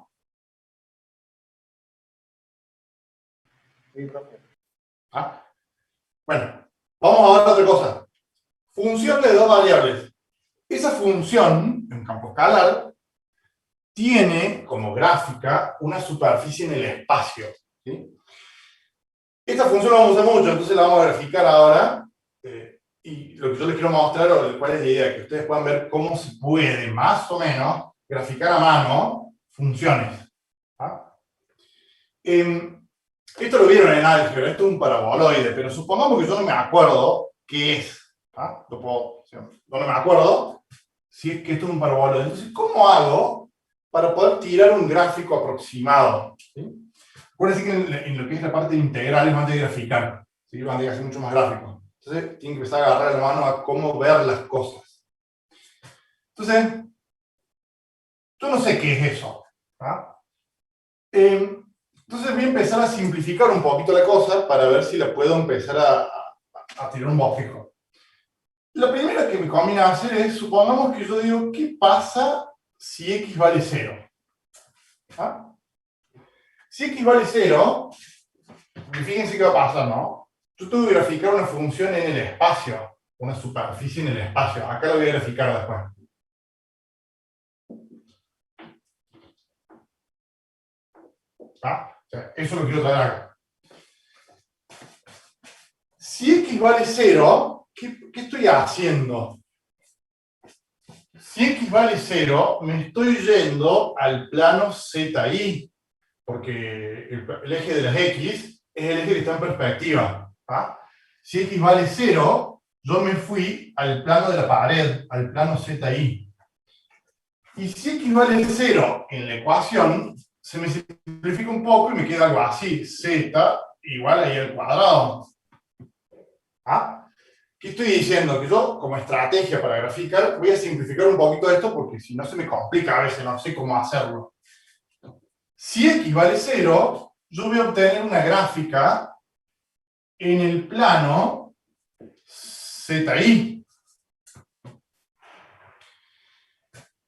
¿Ah? Bueno, vamos a ver otra cosa. Función de dos variables. Esa función, en campo escalar, tiene como gráfica una superficie en el espacio. ¿Sí? Esta función la vamos a usar mucho, entonces la vamos a graficar ahora. Y lo que yo les quiero mostrar, o cuál es la idea, que ustedes puedan ver cómo se puede, más o menos, graficar a mano funciones. ¿Ah? Esto lo vieron en álgebra, esto es un paraboloide, pero supongamos que yo no me acuerdo qué es. ¿Ah? Yo no me acuerdo si es que esto es un paraboloide. Entonces, ¿cómo hago para poder tirar un gráfico aproximado? ¿Sí? Acuérdense que en lo que es la parte integral van a graficar, ¿sí? Van a hacer mucho más gráficos. Entonces, tienen que empezar a agarrar la mano a cómo ver las cosas. Entonces, yo no sé qué es eso. ¿Ah? Entonces voy a empezar a simplificar un poquito la cosa para ver si la puedo empezar a tirar un bosquejo. La primera que me conviene hacer es, supongamos que yo digo, ¿qué pasa si x vale 0? ¿Ah? Si x vale 0, fíjense qué va a pasar, ¿no? Yo tengo que graficar una función en el espacio, una superficie en el espacio. Acá lo voy a graficar después. ¿Ah? O sea, eso lo quiero traer acá. Si x vale 0, ¿qué estoy haciendo? Si x vale 0, me estoy yendo al plano ZI, porque el eje de las x es el eje que está en perspectiva. ¿Ah? Si x vale 0, yo me fui al plano de la pared, al plano ZI. Y si x vale 0 en la ecuación, se me simplifica un poco y me queda algo así, z igual a y al cuadrado. ¿Ah? ¿Qué estoy diciendo? Que yo, como estrategia para graficar, voy a simplificar un poquito esto porque si no se me complica a veces, no sé cómo hacerlo. Si x vale 0, yo voy a obtener una gráfica en el plano ZI.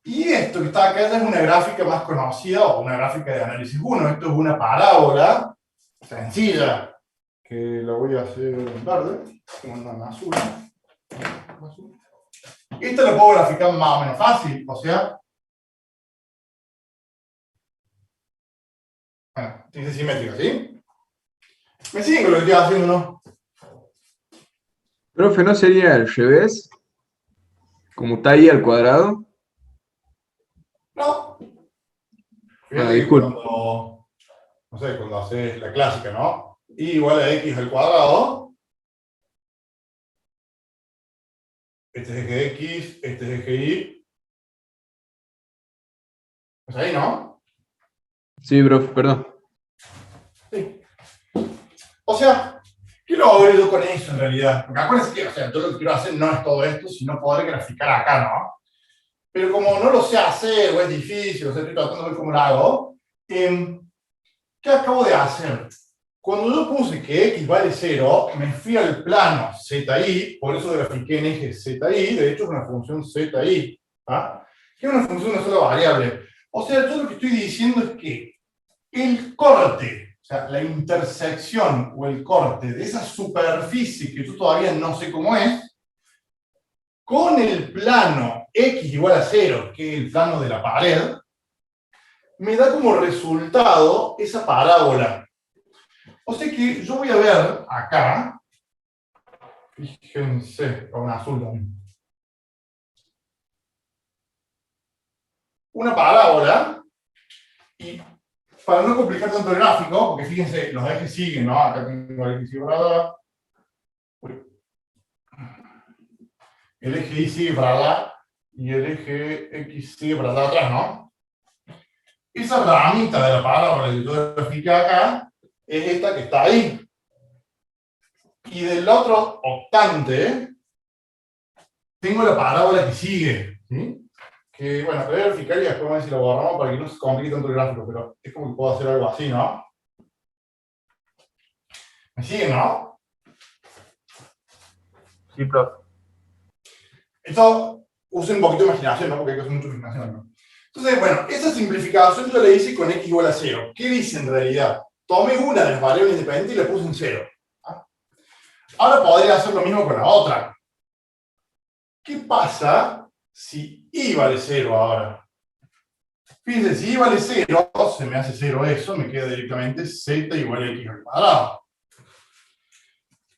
Y esto que está acá ya es una gráfica más conocida, o una gráfica de análisis 1. Esto es una parábola sencilla, que la voy a hacer en verde, en azul. Esta la puedo graficar más o menos fácil, o sea, bueno, tiene simétrica, ¿sí? ¿Me siguen con lo que estoy haciendo, no? Profe, ¿no sería al revés? Como está ahí al cuadrado. No. Ah, Fíjate que disculpe. cuando, no sé, cuando haces la clásica, ¿no? Y igual a x al cuadrado. Este es eje x, este es eje y. ¿Es ahí, no? Sí, profe, perdón. Sí. O sea, ¿qué logro yo con eso en realidad? Porque acuérdense que, o sea, yo lo que quiero hacer no es todo esto, sino poder graficar acá, ¿no? Pero como no lo sé hacer, o es difícil, o sea, estoy tratando de ver cómo lo hago, ¿qué acabo de hacer? Cuando yo puse que x vale 0, me fui al plano ZI, por eso grafiqué en eje ZI, de hecho es una función ZI, ¿ah? Que es una función de una sola variable. O sea, yo lo que estoy diciendo es que el corte, o sea, la intersección o el corte de esa superficie que yo todavía no sé cómo es, con el plano x igual a 0, que es el plano de la pared, me da como resultado esa parábola. O sea que yo voy a ver acá, fíjense, con un azul también, una parábola, y para no complicar tanto el gráfico, porque fíjense, los ejes siguen, ¿no? Acá tengo el eje sigue para allá, el eje Y sigue para allá, y el eje X sigue para allá atrás, ¿no? Esa ramita de la parábola que yo grafiqué acá, es esta que está ahí. Y del otro octante, tengo la parábola que sigue, ¿sí? Que, bueno, voy a verificar y después vamos a ver si lo borramos para que no se complique tanto el gráfico, pero es como que puedo hacer algo así, ¿no? ¿Me siguen, no? Sí, profe. Esto, usen un poquito de imaginación, ¿no? Porque hay que hacer mucha imaginación, ¿no? Entonces, bueno, esa simplificación yo la hice con x igual a 0. ¿Qué dice en realidad? Tomé una de las variables independientes y la puse en 0. ¿Ah? Ahora podría hacer lo mismo con la otra. ¿Qué pasa si y vale 0 ahora? Fíjense, si y vale 0, se me hace 0 eso, me queda directamente z igual a x al cuadrado.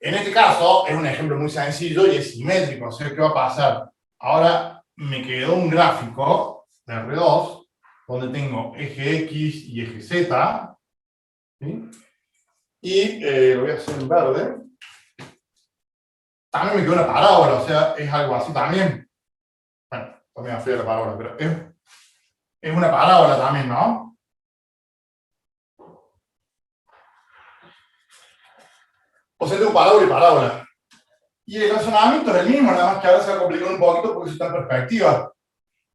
En este caso, es un ejemplo muy sencillo y es simétrico. O sea, ¿qué va a pasar? Ahora me quedó un gráfico de R2, donde tengo eje X y eje Z, ¿sí? Y lo voy a hacer en verde. También me quedó una parábola, o sea, es algo así también. Bueno, también fea la parábola, pero es una parábola también, ¿no? O sea, tengo parábola y parábola. Y el razonamiento es el mismo, nada más que ahora se va a complicar un poquito porque eso está en perspectiva.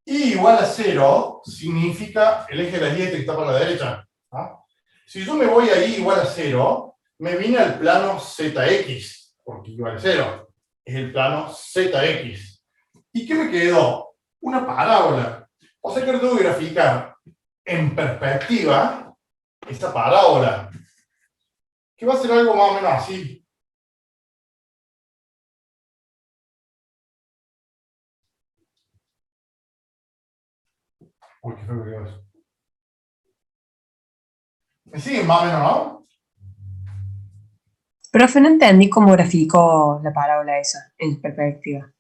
Y igual a 0 significa el eje de la y que está para la derecha. ¿Ah? Si yo me voy ahí igual a 0, me vine al plano ZX, porque igual a 0. Es el plano ZX. ¿Y qué me quedó? Una parábola. O sea que lo tengo que graficar en perspectiva esta parábola, que va a ser algo más o menos así. Uy, qué feo que quedó eso. ¿Me siguen más o menos, no? Profe, no entendí cómo graficó la parábola esa en perspectiva.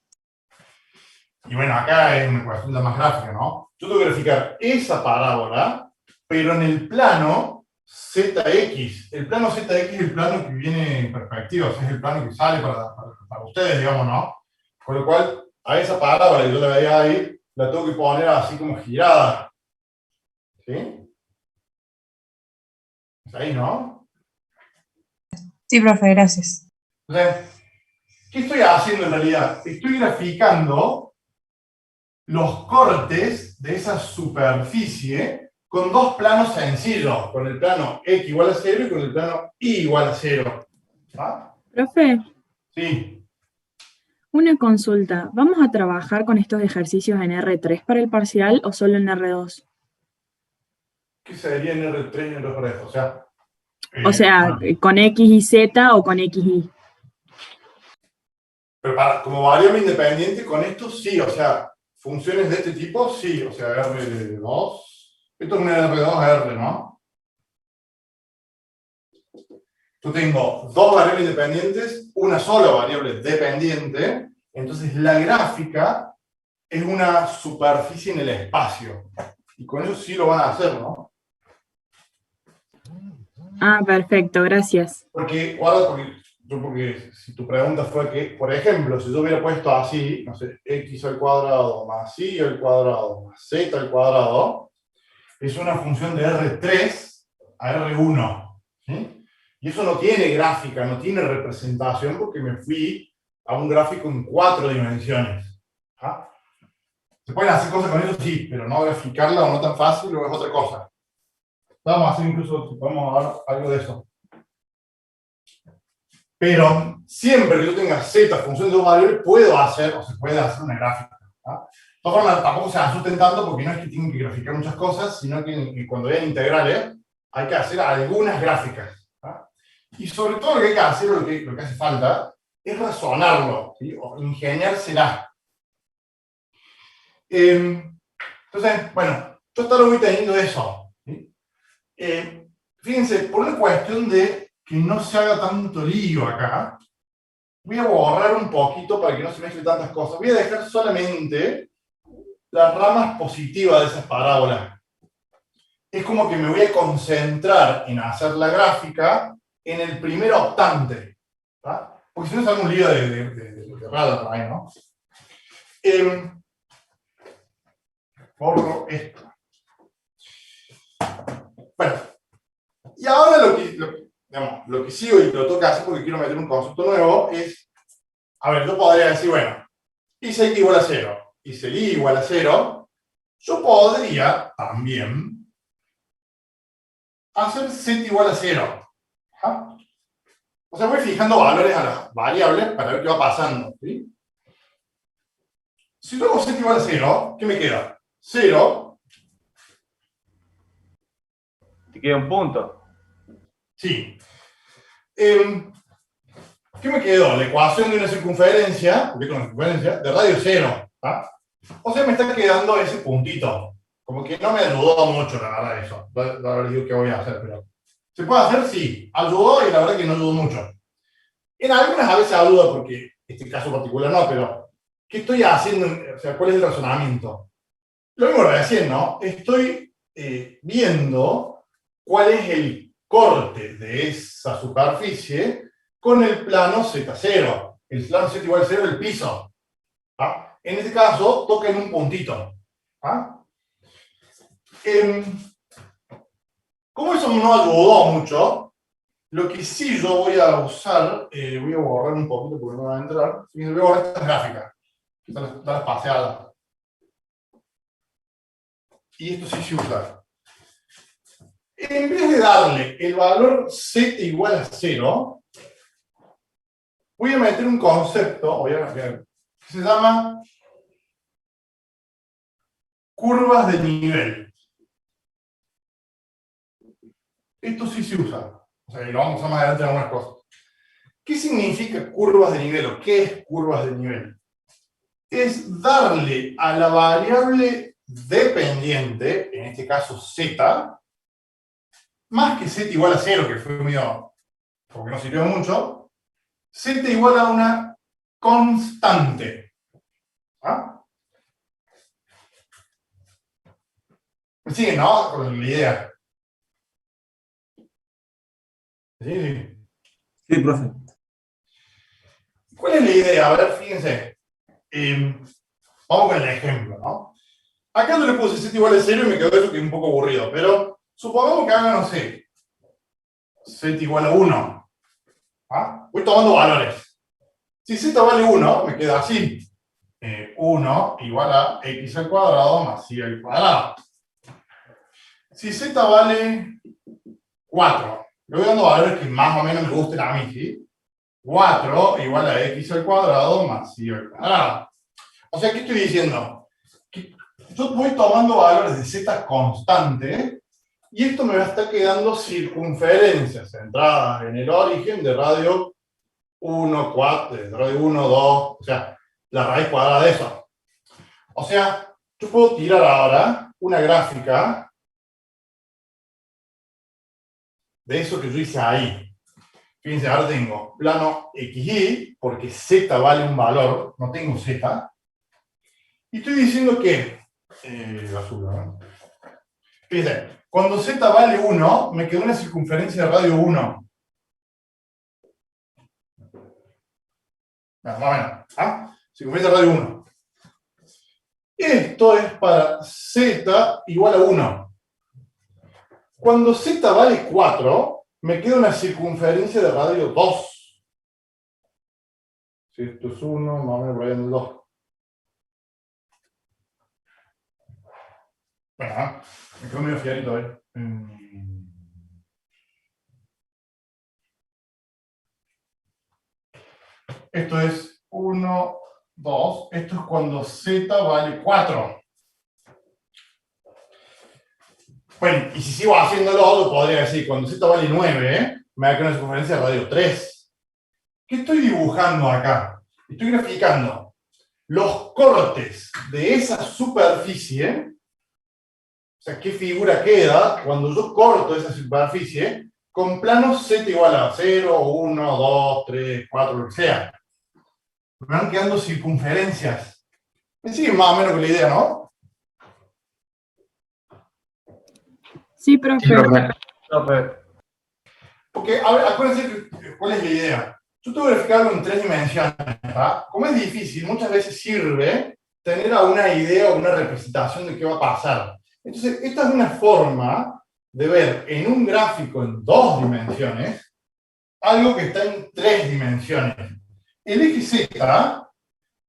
Y bueno, acá es una cuestión de más gráfica, ¿no? Yo tengo que graficar esa parábola, pero en el plano ZX. El plano ZX es el plano que viene en perspectiva, o sea, es el plano que sale para ustedes, digamos, ¿no? Con lo cual, a esa parábola que yo la veía ahí, la tengo que poner así como girada. ¿Sí? ¿Es ahí, no? Sí, profe, gracias. Entonces, ¿qué estoy haciendo en realidad? Estoy graficando los cortes de esa superficie con dos planos sencillos, con el plano X igual a 0 y con el plano Y igual a 0. ¿Ah? Profe, Sí. una consulta. ¿Vamos a trabajar con estos ejercicios en R3 para el parcial o solo en R2? ¿Qué sería en R3 y en R3? O sea, ¿con X y Z o con X y? Pero como variable independiente, con esto sí, o sea, funciones de este tipo, sí, o sea, R2. Esto es un R2R, ¿no? Yo tengo dos variables independientes, una sola variable dependiente, entonces la gráfica es una superficie en el espacio. Y con eso sí lo van a hacer, ¿no? Ah, perfecto, gracias. Porque si tu pregunta fue que, por ejemplo, si yo hubiera puesto así, no sé, x al cuadrado más y al cuadrado más z al cuadrado, es una función de R3 a R1. ¿Sí? Y eso no tiene gráfica, no tiene representación porque me fui a un gráfico en 4 dimensiones. ¿Ah? Se pueden hacer cosas con eso, sí, pero no graficarla o no tan fácil o es otra cosa. Vamos a hacer incluso, vamos a ver algo de eso. Pero siempre que yo tenga z función de dos variables, puedo hacer, o se puede hacer una gráfica. ¿Ah? De todas formas, tampoco se asusten tanto porque no es que tienen que graficar muchas cosas, sino que cuando vean integrales hay que hacer algunas gráficas. ¿Ah? Y sobre todo lo que hay que hacer, lo que hace falta, es razonarlo, ¿sí? O ingeniársela. Entonces, bueno, yo estaré muy teniendo eso. ¿Sí? Fíjense, por una cuestión de que no se haga tanto lío acá, voy a borrar un poquito para que no se mezclen tantas cosas. Voy a dejar solamente las ramas positivas de esas parábolas. Es como que me voy a concentrar en hacer la gráfica en el primer octante. ¿Tá? Porque si no, es un lío de rada por ahí, ¿no? Borro esto. Bueno, y ahora lo que sigo y lo toca hacer porque quiero meter un concepto nuevo es, a ver, yo podría decir, bueno, hice x igual a 0, hice y igual a 0, yo podría también hacer z igual a 0. ¿Ah? O sea, voy fijando valores a las variables para ver qué va pasando. ¿Sí? Si yo hago z igual a 0, ¿qué me queda? 0. Te queda un punto. Sí. ¿Qué me quedó? La ecuación de una circunferencia, porque es una circunferencia, de radio 0. ¿Ah? O sea, me está quedando ese puntito. Como que no me ayudó mucho, la verdad, eso. La verdad, digo, ¿qué voy a hacer? Pero, ¿se puede hacer? Sí. Ayudó y la verdad que no ayudó mucho. En algunas a veces ayuda porque, este caso particular no, pero ¿qué estoy haciendo? O sea, ¿cuál es el razonamiento? Lo mismo lo voy haciendo, ¿no? Estoy viendo cuál es el corte de esa superficie con el plano Z0. El plano Z igual a 0 es el piso. ¿Ah? En este caso, toca en un puntito. ¿Ah? Como eso no ayudó mucho, lo que sí yo voy a usar, voy a borrar un poquito porque no va a entrar, voy a borrar estas gráficas, están espaciadas. Y esto sí se usa. En vez de darle el valor z igual a 0, voy a meter un concepto, que se llama curvas de nivel. esto sí se usa. O sea, y lo vamos a usar más adelante en algunas cosas. ¿Qué significa curvas de nivel o qué es curvas de nivel? Es darle a la variable dependiente, en este caso z, más que z igual a 0, que fue medio, porque no sirvió mucho, z igual a una constante. ¿Ah? ¿Me siguen, no? Con la idea. Sí. Sí, profe. ¿Cuál es la idea? A ver, fíjense. Vamos con el ejemplo, ¿no? Acá no le puse z igual a 0 y me quedó eso que es un poco aburrido, pero supongamos que haga, no sé, z igual a 1. ¿Ah? Voy tomando valores. Si z vale 1, me queda así. 1 igual a x al cuadrado más y al cuadrado. Si z vale 4, le voy dando valores que más o menos me gusten a mí, ¿sí? 4 igual a x al cuadrado más y al cuadrado. O sea, ¿qué estoy diciendo? Que yo voy tomando valores de z constante y esto me va a estar quedando circunferencias centradas en el origen de radio 1, 4, de radio 1, 2, o sea, la raíz cuadrada de eso. O sea, yo puedo tirar ahora una gráfica de eso que yo hice ahí. Fíjense, ahora tengo plano XY, porque Z vale un valor, no tengo Z. Y estoy diciendo que, azul, ¿no? Fíjense, cuando Z vale 1, me quedó una circunferencia de radio 1. Más o menos, ¿ah? Circunferencia de radio 1. Esto es para Z igual a 1. Cuando Z vale 4, me queda una circunferencia de radio 2. Si esto es 1, más o menos por ahí en el 2. Bueno, me quedo medio fiadito, ¿eh? Esto es 1, 2. Esto es cuando Z vale 4. Bueno, y si sigo haciéndolo, lo podría decir, cuando Z vale 9, me va a quedar una circunferencia de radio 3. ¿Qué estoy dibujando acá? Estoy graficando los cortes de esa superficie, o sea, qué figura queda cuando yo corto esa superficie con planos Z igual a 0, 1, 2, 3, 4, lo que sea. Me van quedando circunferencias. Me siguen más o menos con la idea, ¿no? Sí, profe. Sí, profe. Porque, a ver, acuérdense cuál es la idea. Yo tengo que graficarlo en 3 dimensiones, ¿tá? Como es difícil, muchas veces sirve tener una idea o una representación de qué va a pasar. Entonces, esta es una forma de ver en un gráfico en 2 dimensiones algo que está en 3 dimensiones. El eje Z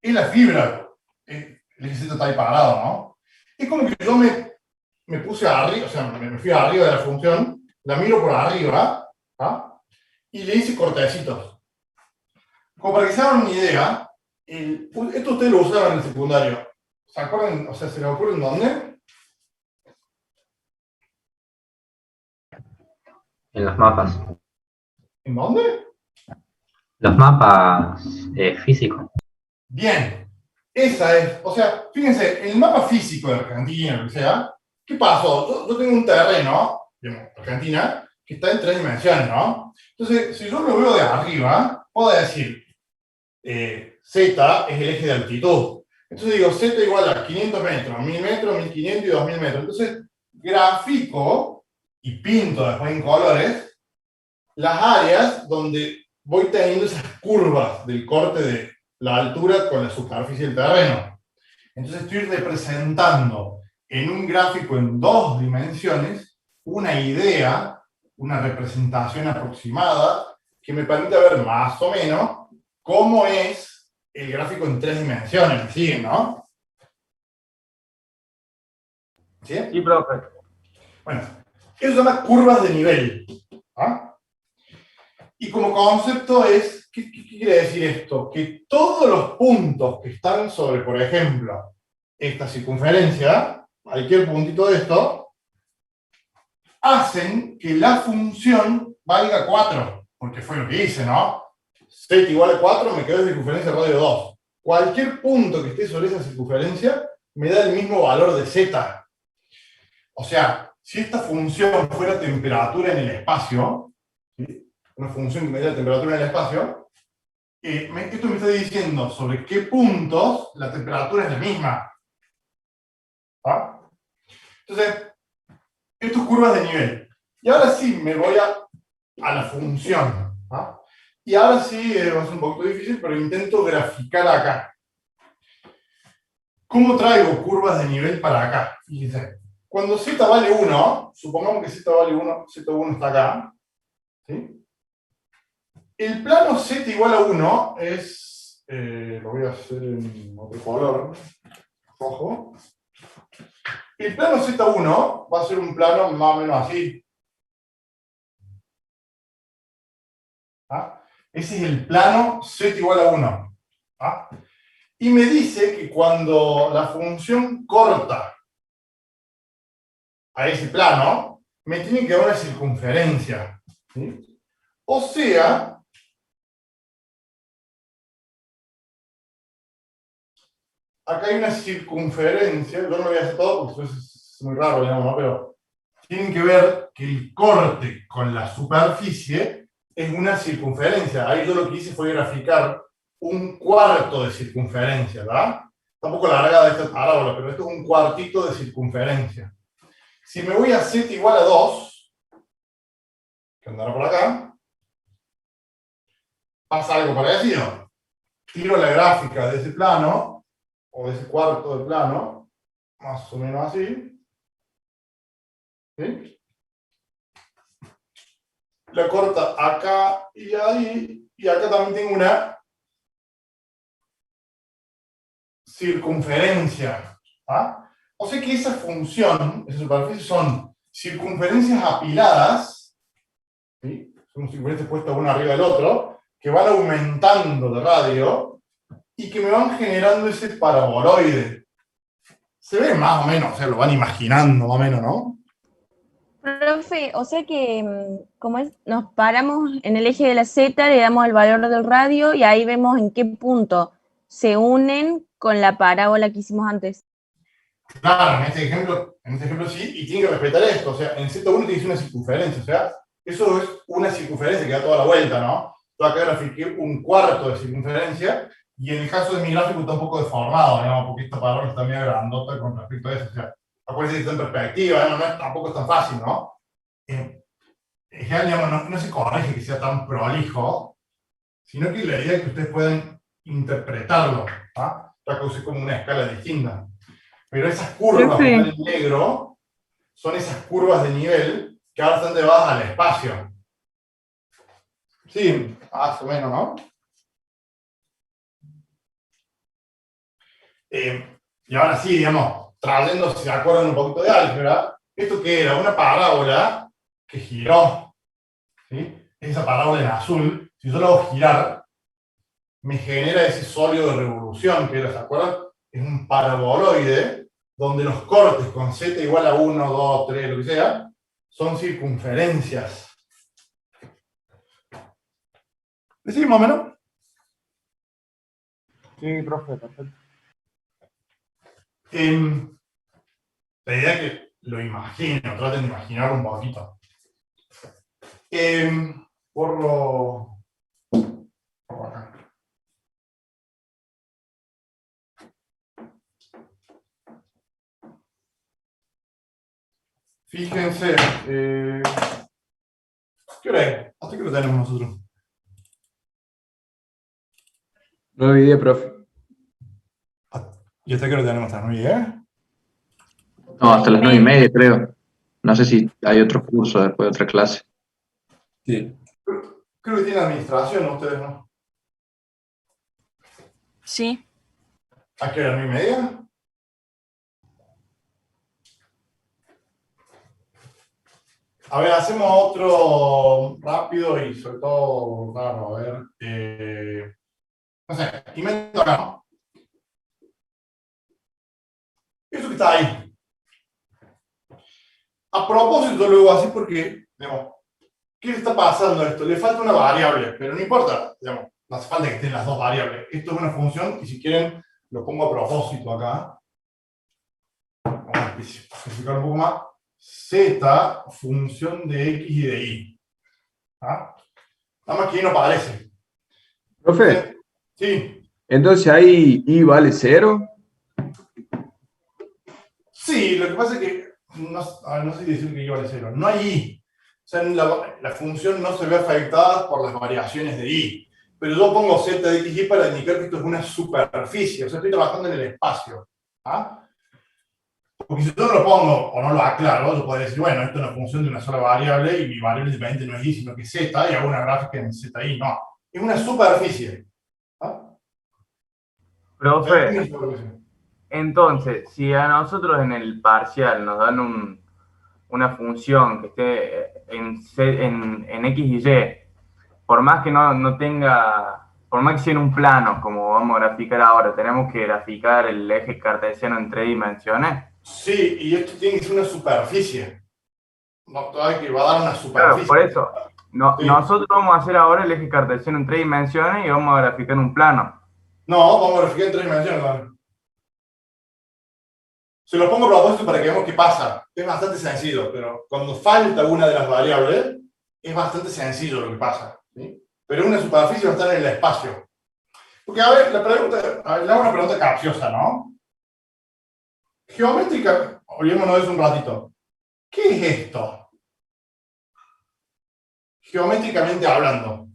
es la fibra. El eje Z está ahí parado, ¿no? Es como que yo me puse arriba, o sea, me fui arriba de la función, la miro por arriba, ¿ah? Y le hice cortecitos. Como para que se hagan una idea, esto ustedes lo usaron en el secundario. ¿Se acuerdan? O sea, ¿se les ocurre en dónde? En los mapas. ¿En dónde? Los mapas físicos. Bien. Esa es, o sea, fíjense, en el mapa físico de Argentina, lo que sea, ¿qué pasó? Yo tengo un terreno, digamos, Argentina, que está en 3 dimensiones, ¿no? Entonces, si yo lo veo de arriba, puedo decir, Z es el eje de altitud. Entonces digo, Z igual a 500 metros, 1000 metros, 1500 y 2000 metros. Entonces, grafico y pinto después en colores las áreas donde voy teniendo esas curvas del corte de la altura con la superficie del terreno. Entonces estoy representando en un gráfico en 2 dimensiones una idea, una representación aproximada que me permite ver más o menos cómo es el gráfico en 3 dimensiones. ¿Me siguen, no? ¿Sí? Sí, profe. Bueno, eso se llama curvas de nivel. ¿Ah? Y como concepto es, ¿qué quiere decir esto? Que todos los puntos que están sobre, por ejemplo, esta circunferencia, cualquier puntito de esto, hacen que la función valga 4, porque fue lo que hice, ¿no? Z igual a 4, me quedó de circunferencia radio 2. Cualquier punto que esté sobre esa circunferencia me da el mismo valor de Z. O sea, si esta función fuera temperatura en el espacio, ¿sí? Una función que me da temperatura en el espacio, esto me está diciendo sobre qué puntos la temperatura es la misma. ¿Ah? Entonces, esto es curvas de nivel. Y ahora sí me voy a la función. ¿Ah? Y ahora sí, va a ser un poquito difícil, pero intento graficar acá. ¿Cómo traigo curvas de nivel para acá? Fíjense. Cuando z vale 1, supongamos que z vale 1, z1 está acá. ¿Sí? El plano z igual a 1 es, lo voy a hacer en otro color, rojo. El plano z1 va a ser un plano más o menos así. ¿Ah? Ese es el plano z igual a 1. ¿Ah? Y me dice que cuando la función corta a ese plano, me tiene que dar una circunferencia. ¿Sí? O sea, acá hay una circunferencia, yo no lo voy a hacer todo porque eso es muy raro, digamos, ¿no? Pero tienen que ver que el corte con la superficie es una circunferencia. Ahí yo lo que hice fue graficar un cuarto de circunferencia, ¿verdad? Tampoco la larga de esta parábola, pero esto es un cuartito de circunferencia. Si me voy a z igual a 2, que andará por acá, pasa algo parecido. Tiro la gráfica de ese plano, o de ese cuarto de plano, más o menos así. ¿Sí? La corta acá y ahí, y acá también tengo una circunferencia. ¿Ah? O sea que esa función, esa superficie, son circunferencias apiladas, ¿sí? Son circunferencias puestas una arriba del otro, que van aumentando de radio y que me van generando ese paraboloide. Se ve más o menos, o sea, lo van imaginando más o menos, ¿no? Profe, o sea que como es, nos paramos en el eje de la Z, le damos el valor del radio y ahí vemos en qué punto se unen con la parábola que hicimos antes. Claro, en este ejemplo sí, y tiene que respetar esto, o sea, en Z1 te dice una circunferencia, o sea, eso es una circunferencia que da toda la vuelta, ¿no? Yo acá grafiqué un cuarto de circunferencia, y en el caso de mi gráfico está un poco deformado, digamos, porque esta parábola está medio grandota con respecto a eso, o sea, acuérdense que está en perspectiva, ¿no? Tampoco es tan fácil, ¿no? En general, digamos, no se corrige que sea tan prolijo, sino que la idea es que ustedes puedan interpretarlo, ¿ah? Ya que usé como una escala distinta. Pero esas curvas que están en negro son esas curvas de nivel que ahora están llevadas al espacio. Sí, más o menos, ¿no? Y ahora sí, digamos, trayendo, si se acuerdan un poquito de álgebra, ¿esto qué era? Una parábola que giró. ¿Sí? Esa parábola en azul, si yo la hago girar, me genera ese sólido de revolución que era, ¿se acuerdan? Es un paraboloide donde los cortes con z igual a 1, 2, 3, lo que sea, son circunferencias. ¿Le sigue más o menos? Sí, profe, perfecto. La idea es que lo imaginen, traten de imaginar un poquito. Por acá. Fíjense, ¿qué hora es? ¿Hasta qué hora tenemos nosotros? 9:10, profe. ¿Y hasta qué hora tenemos? ¿Hasta 9:10? No, hasta las 9:30, creo. No sé si hay otro curso después de otra clase. Sí. Creo que tiene administración, ustedes, ¿no? Sí. ¿A qué hora? ¿9:30? A ver, hacemos otro rápido y sobre todo raro. A ver. No sé, invento acá, ¿no? Eso que está ahí. A propósito lo hago así porque, digamos, ¿qué le está pasando a esto? Le falta una variable, pero no importa, digamos, no hace falta que estén las dos variables. Esto es una función, y si quieren, lo pongo a propósito acá. Vamos a especificar un poco más. Z, función de X y de Y. ¿Ah? Nada más que ahí no aparece. Profe, Sí. entonces ahí I vale 0. Sí, lo que pasa es que, no sé si decir que Y vale 0, no hay Y. O sea, la función no se ve afectada por las variaciones de Y. Pero yo pongo Z de X y para indicar que esto es una superficie, o sea, estoy trabajando en el espacio. ¿Ah? Porque si yo no lo pongo o no lo aclaro, yo podría decir, bueno, esto es una función de una sola variable y mi variable independiente no es Y, sino que es Z, y hago una gráfica en ZI. No, es una superficie. ¿Ah? Profe, entonces, si a nosotros en el parcial nos dan una función que esté en X y Y, por más que no tenga, por más que sea en un plano, como vamos a graficar ahora, tenemos que graficar el eje cartesiano en 3 dimensiones. Sí, y esto tiene que ser una superficie. No, hay que va a dar una superficie. Claro, por eso. Nosotros vamos a hacer ahora el eje cartesiano en 3 dimensiones y vamos a graficar un plano. No, vamos a graficar en 3 dimensiones. ¿Vale? Se lo pongo a propósito para que veamos qué pasa. Es bastante sencillo, pero cuando falta una de las variables, es bastante sencillo lo que pasa. ¿Sí? Pero una superficie va a estar en el espacio. Porque, a ver, le hago una pregunta capciosa, ¿no? Geométrica, olvidémonos de eso un ratito. ¿Qué es esto? Geométricamente hablando.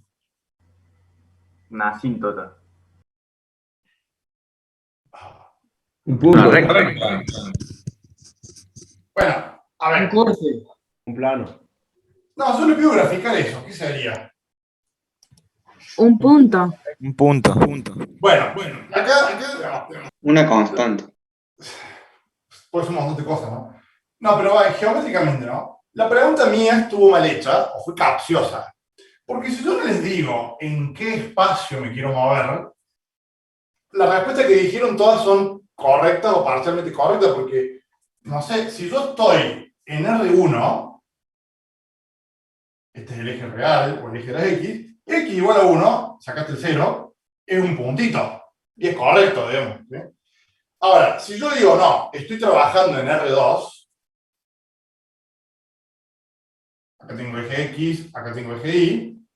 Una asíntota. Un punto. Una recta. Bueno, a ver. Un corte. Un plano. No, yo le pido graficar eso. ¿Qué sería? Un punto. Un punto. Bueno, acá Una constante. puede ser un montón de cosas, ¿no? No, pero geométricamente, ¿no? La pregunta mía estuvo mal hecha, o fue capciosa. Porque si yo no les digo en qué espacio me quiero mover, las respuestas que dijeron todas son correctas o parcialmente correctas, porque, no sé, si yo estoy en R1, este es el eje real, o el eje de la X igual a 1, sacaste el 0, es un puntito. Y es correcto, digamos. ¿Sí? Ahora, si yo digo, no, estoy trabajando en R2, acá tengo eje X, acá tengo eje Y,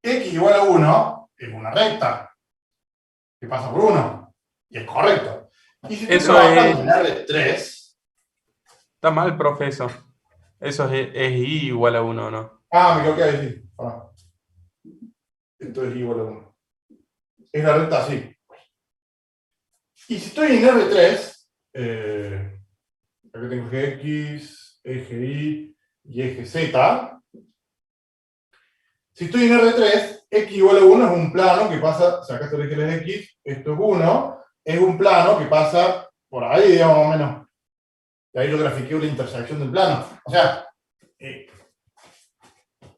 X igual a 1 es una recta, que pasa por 1, y es correcto. Y si estoy trabajando en R3... Está mal, profe, eso. Eso es I igual a 1, ¿no? Ah, me equivoqué ahí, sí. Ah. Esto es I igual a 1. Es la recta así. Y si estoy en R3, acá tengo eje X, eje Y y eje Z. Si estoy en R3, X igual a 1 es un plano que pasa, sacaste el eje de X, esto es 1, es un plano que pasa por ahí, digamos, más o menos. Y ahí yo grafiqué una intersección del plano. O sea,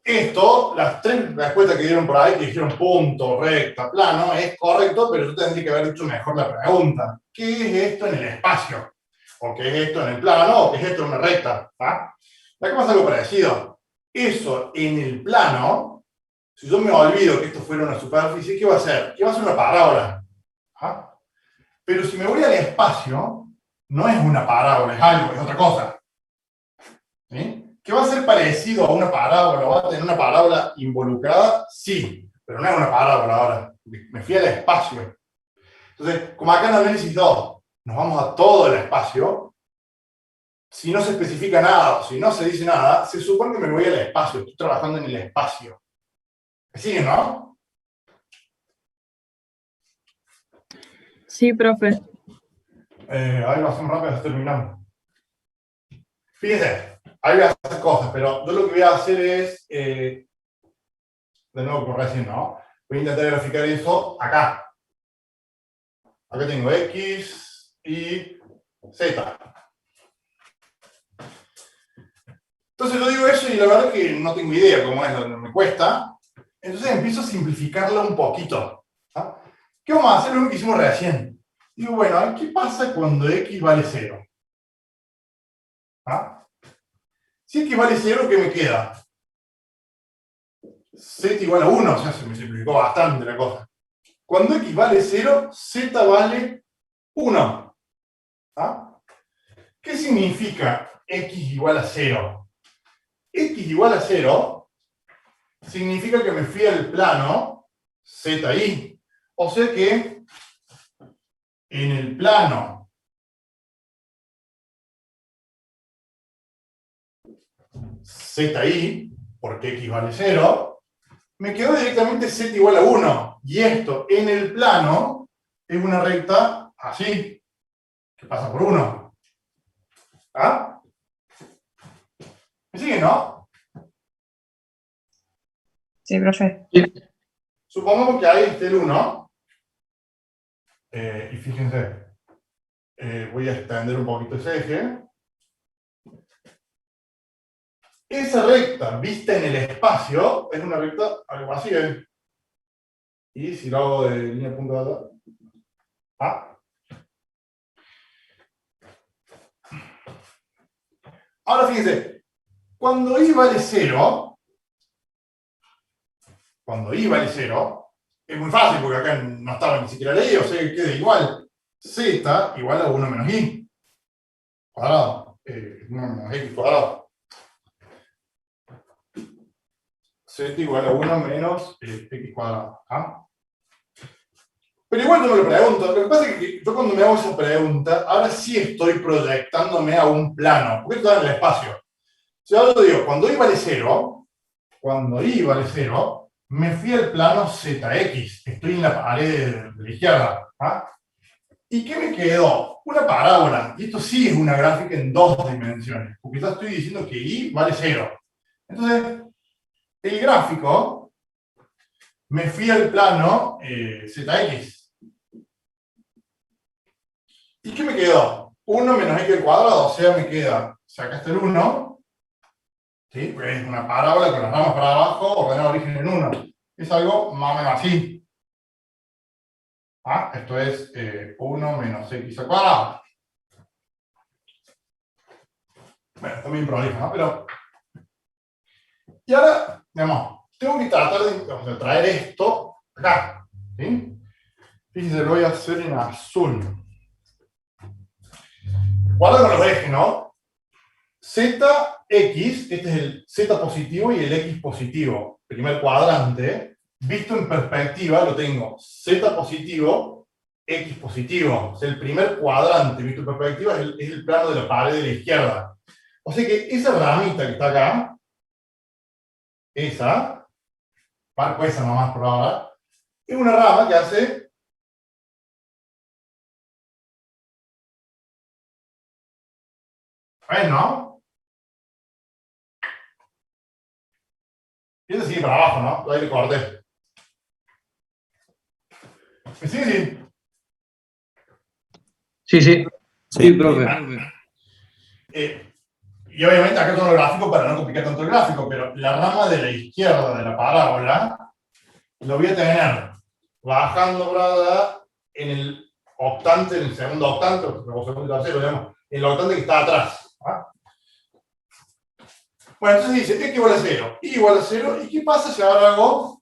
esto, las tres respuestas que dieron por ahí, que dijeron punto, recta, plano, es correcto, pero yo tendría que haber hecho mejor la pregunta. ¿Qué es esto en el espacio? ¿O qué es esto en el plano? ¿O qué es esto en una recta? ¿Ah? Acá pasa algo parecido. Eso en el plano, si yo me olvido que esto fuera una superficie, ¿qué va a hacer? ¿Qué va a ser una parábola? ¿Ah? Pero si me voy al espacio, no es una parábola, es algo, es otra cosa. ¿Sí? ¿Que va a ser parecido a una parábola? ¿Va a tener una parábola involucrada? Sí, pero no es una parábola ahora. Me fui al espacio. Entonces, como acá en análisis 2 nos vamos a todo el espacio, si no se especifica nada, o si no se dice nada, se supone que me voy al espacio, estoy trabajando en el espacio. ¿Sí, no? Sí, profe. Ahí lo hacemos rápido, hasta terminamos. Fíjense, ahí voy a hacer cosas, pero yo lo que voy a hacer es, de nuevo como recién, ¿no? Voy a intentar graficar eso acá. Acá tengo X y Z. Entonces yo digo eso y la verdad es que no tengo idea cómo es, me cuesta. Entonces empiezo a simplificarlo un poquito. ¿Ah? ¿Qué vamos a hacer? Lo que hicimos recién. Digo, bueno, ¿qué pasa cuando X vale 0? ¿Ah? Si x vale 0, ¿qué me queda? Z igual a 1, o sea, se me simplificó bastante la cosa. Cuando x vale 0, z vale 1. ¿Ah? ¿Qué significa x igual a 0? X igual a 0 significa que me fui al plano ZI. O sea que en el plano ZI, porque x vale 0, me quedó directamente z igual a 1. Y esto en el plano es una recta así, que pasa por 1. ¿Ah? ¿Me siguen, no? Sí, profe. Supongamos que ahí esté el 1. Y fíjense, voy a extender un poquito ese eje. Esa recta vista en el espacio es una recta algo así, ¿eh? Y si lo hago de línea punto de data. ¿Ah? Ahora fíjense, cuando i vale 0, es muy fácil porque acá no estaba ni siquiera leído, o sea que queda igual. Z igual a 1 menos i cuadrado. 1 menos x cuadrado. Z igual a 1 menos x cuadrado. ¿Ah? Pero igual yo me lo pregunto. Lo que pasa es que yo cuando me hago esa pregunta, ahora sí estoy proyectándome a un plano, porque esto está en el espacio. Si ahora yo digo, cuando i vale 0, me fui al plano ZX. Estoy en la pared de la izquierda. ¿Ah? ¿Y qué me quedó? Una parábola. Y esto sí es una gráfica en 2 dimensiones, porque ya estoy diciendo que i vale 0. Entonces, el gráfico, me fui al plano ZX. ¿Y qué me quedó? 1 menos x al cuadrado, o sea, me queda, si acá está el 1, ¿sí? Pues es una parábola con las ramas para abajo, ordenada origen en 1. Es algo más o menos así. ¿Ah? Esto es 1 menos x al cuadrado. Bueno, también prolijo, ¿no? Pero... Y ahora, digamos, tengo que tratar de traer esto acá. ¿Sí? Fíjense, lo voy a hacer en azul. Guarda con los ejes, ¿no? ZX, este es el Z positivo y el X positivo. Primer cuadrante. Visto en perspectiva, lo tengo Z positivo, X positivo. O sea, el primer cuadrante visto en perspectiva es el plano de la pared de la izquierda. O sea que esa ramita que está acá, marco esa nomás por ahora, es una rama que hace ¿no? Y ese sigue para abajo, ¿no? Ahí le corté. ¿Me sigue? Sí, sí. Sí, profe. Y obviamente acá tengo el gráfico para no complicar tanto el gráfico, pero la rama de la izquierda de la parábola lo voy a tener bajando ¿verdad? En el octante, en el segundo octante, o segundo y tercero, digamos, en el octante que está atrás. ¿Ah? Bueno, entonces dice x igual a 0, y igual a 0, ¿y qué pasa si ahora hago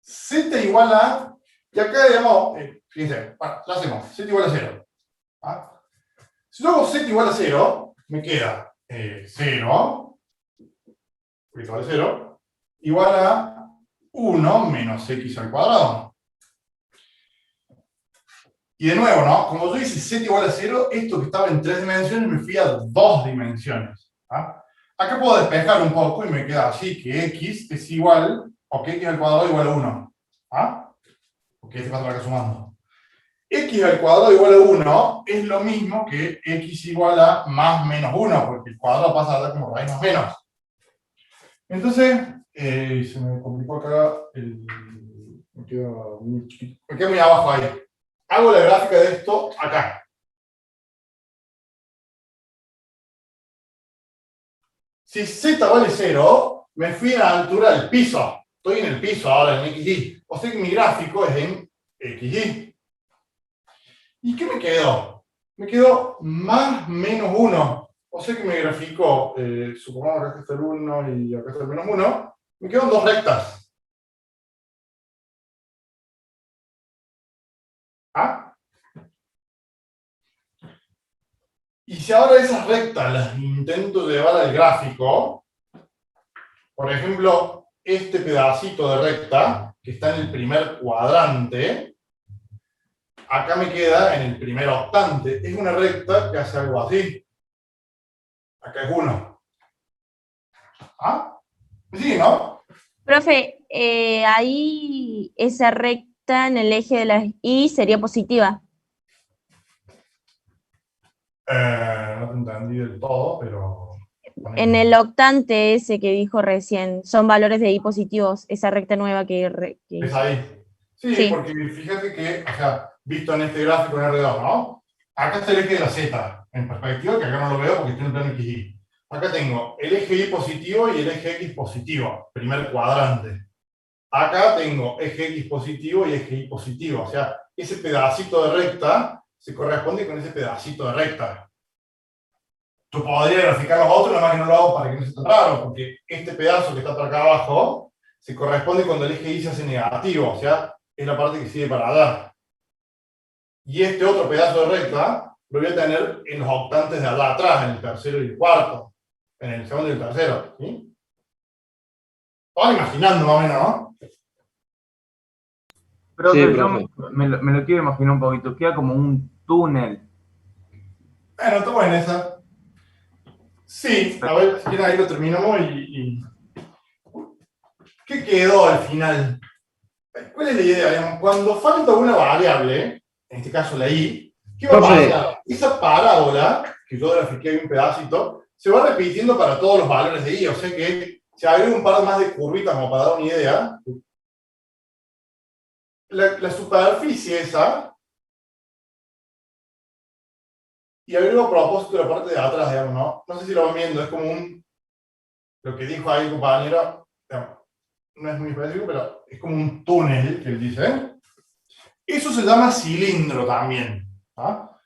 z igual a, y acá digamos, fíjense, bueno, lo hacemos, z igual a 0. ¿Ah? Si yo hago z igual a 0, me queda 0, igual a 0, igual a 1 menos x al cuadrado. Y de nuevo, ¿no? Como yo hice z igual a 0, esto que estaba en 3 dimensiones me fui a 2 dimensiones. ¿Ah? Acá puedo despejar un poco y me queda así que x es igual, o que x al cuadrado igual a 1. ¿Ah? Porque este pasa acá sumando. X al cuadrado igual a 1 es lo mismo que x igual a más menos 1, porque el cuadrado pasa a dar como raíz más menos. Entonces, se me complicó acá, me queda muy chiquito, me queda muy abajo ahí. Hago la gráfica de esto acá. Si z vale 0, me fui a la altura del piso. Estoy en el piso ahora, en XY. O sea que mi gráfico es en XY. ¿Y qué me quedó? Me quedó más menos 1. O sea que me graficó, supongamos que acá está el 1 y acá está el menos 1, me quedan dos rectas. ¿Ah? Y si ahora esas rectas las intento llevar al gráfico, por ejemplo, este pedacito de recta, que está en el primer cuadrante, acá me queda en el primer octante. Es una recta que hace algo así. Acá es 1. ¿Ah? Sí, ¿no? Profe, ahí esa recta en el eje de las Y sería positiva. No te entendí del todo, pero... En el octante ese que dijo recién, son valores de Y positivos, esa recta nueva que Es ahí. Sí, Sí. porque fíjate que, o sea, visto en este gráfico en R2, ¿no? Acá está el eje de la Z, en perspectiva, que acá no lo veo porque estoy en el plano XY. Acá tengo el eje Y positivo y el eje X positivo, primer cuadrante. Acá tengo eje X positivo y eje Y positivo, o sea, ese pedacito de recta se corresponde con ese pedacito de recta. Tú podrías graficar los otros, nada más que no lo hago para que no sea tan raro, porque este pedazo que está por acá abajo se corresponde cuando el eje Y se hace negativo, o sea, es la parte que sigue para allá. Y este otro pedazo de recta lo voy a tener en los octantes de allá atrás, en el tercero y el cuarto, en el segundo y el tercero. ¿Sí? Estaban imaginando más o menos, ¿no? Pero Sí, yo profe. me lo quiero imaginar un poquito, queda como un túnel. Bueno, estamos en esa. Sí, a ver, si quieren ahí lo terminamos y... ¿Qué quedó al final? ¿Cuál es la idea? Digamos, cuando falta una variable, en este caso la Y, ¿qué va a Profe. pasar? Esa parábola, que yo grafiqué ahí un pedacito, se va repitiendo para todos los valores de Y, o sea que se agrega un par más de curvitas como para dar una idea. La superficie esa, y agrego a propósito la parte de atrás, digamos, ¿no? No sé si lo van viendo, es como lo que dijo ahí el compañero, digamos, no es muy específico, pero es como un túnel que él dice. Eso se llama cilindro también. ¿Ah?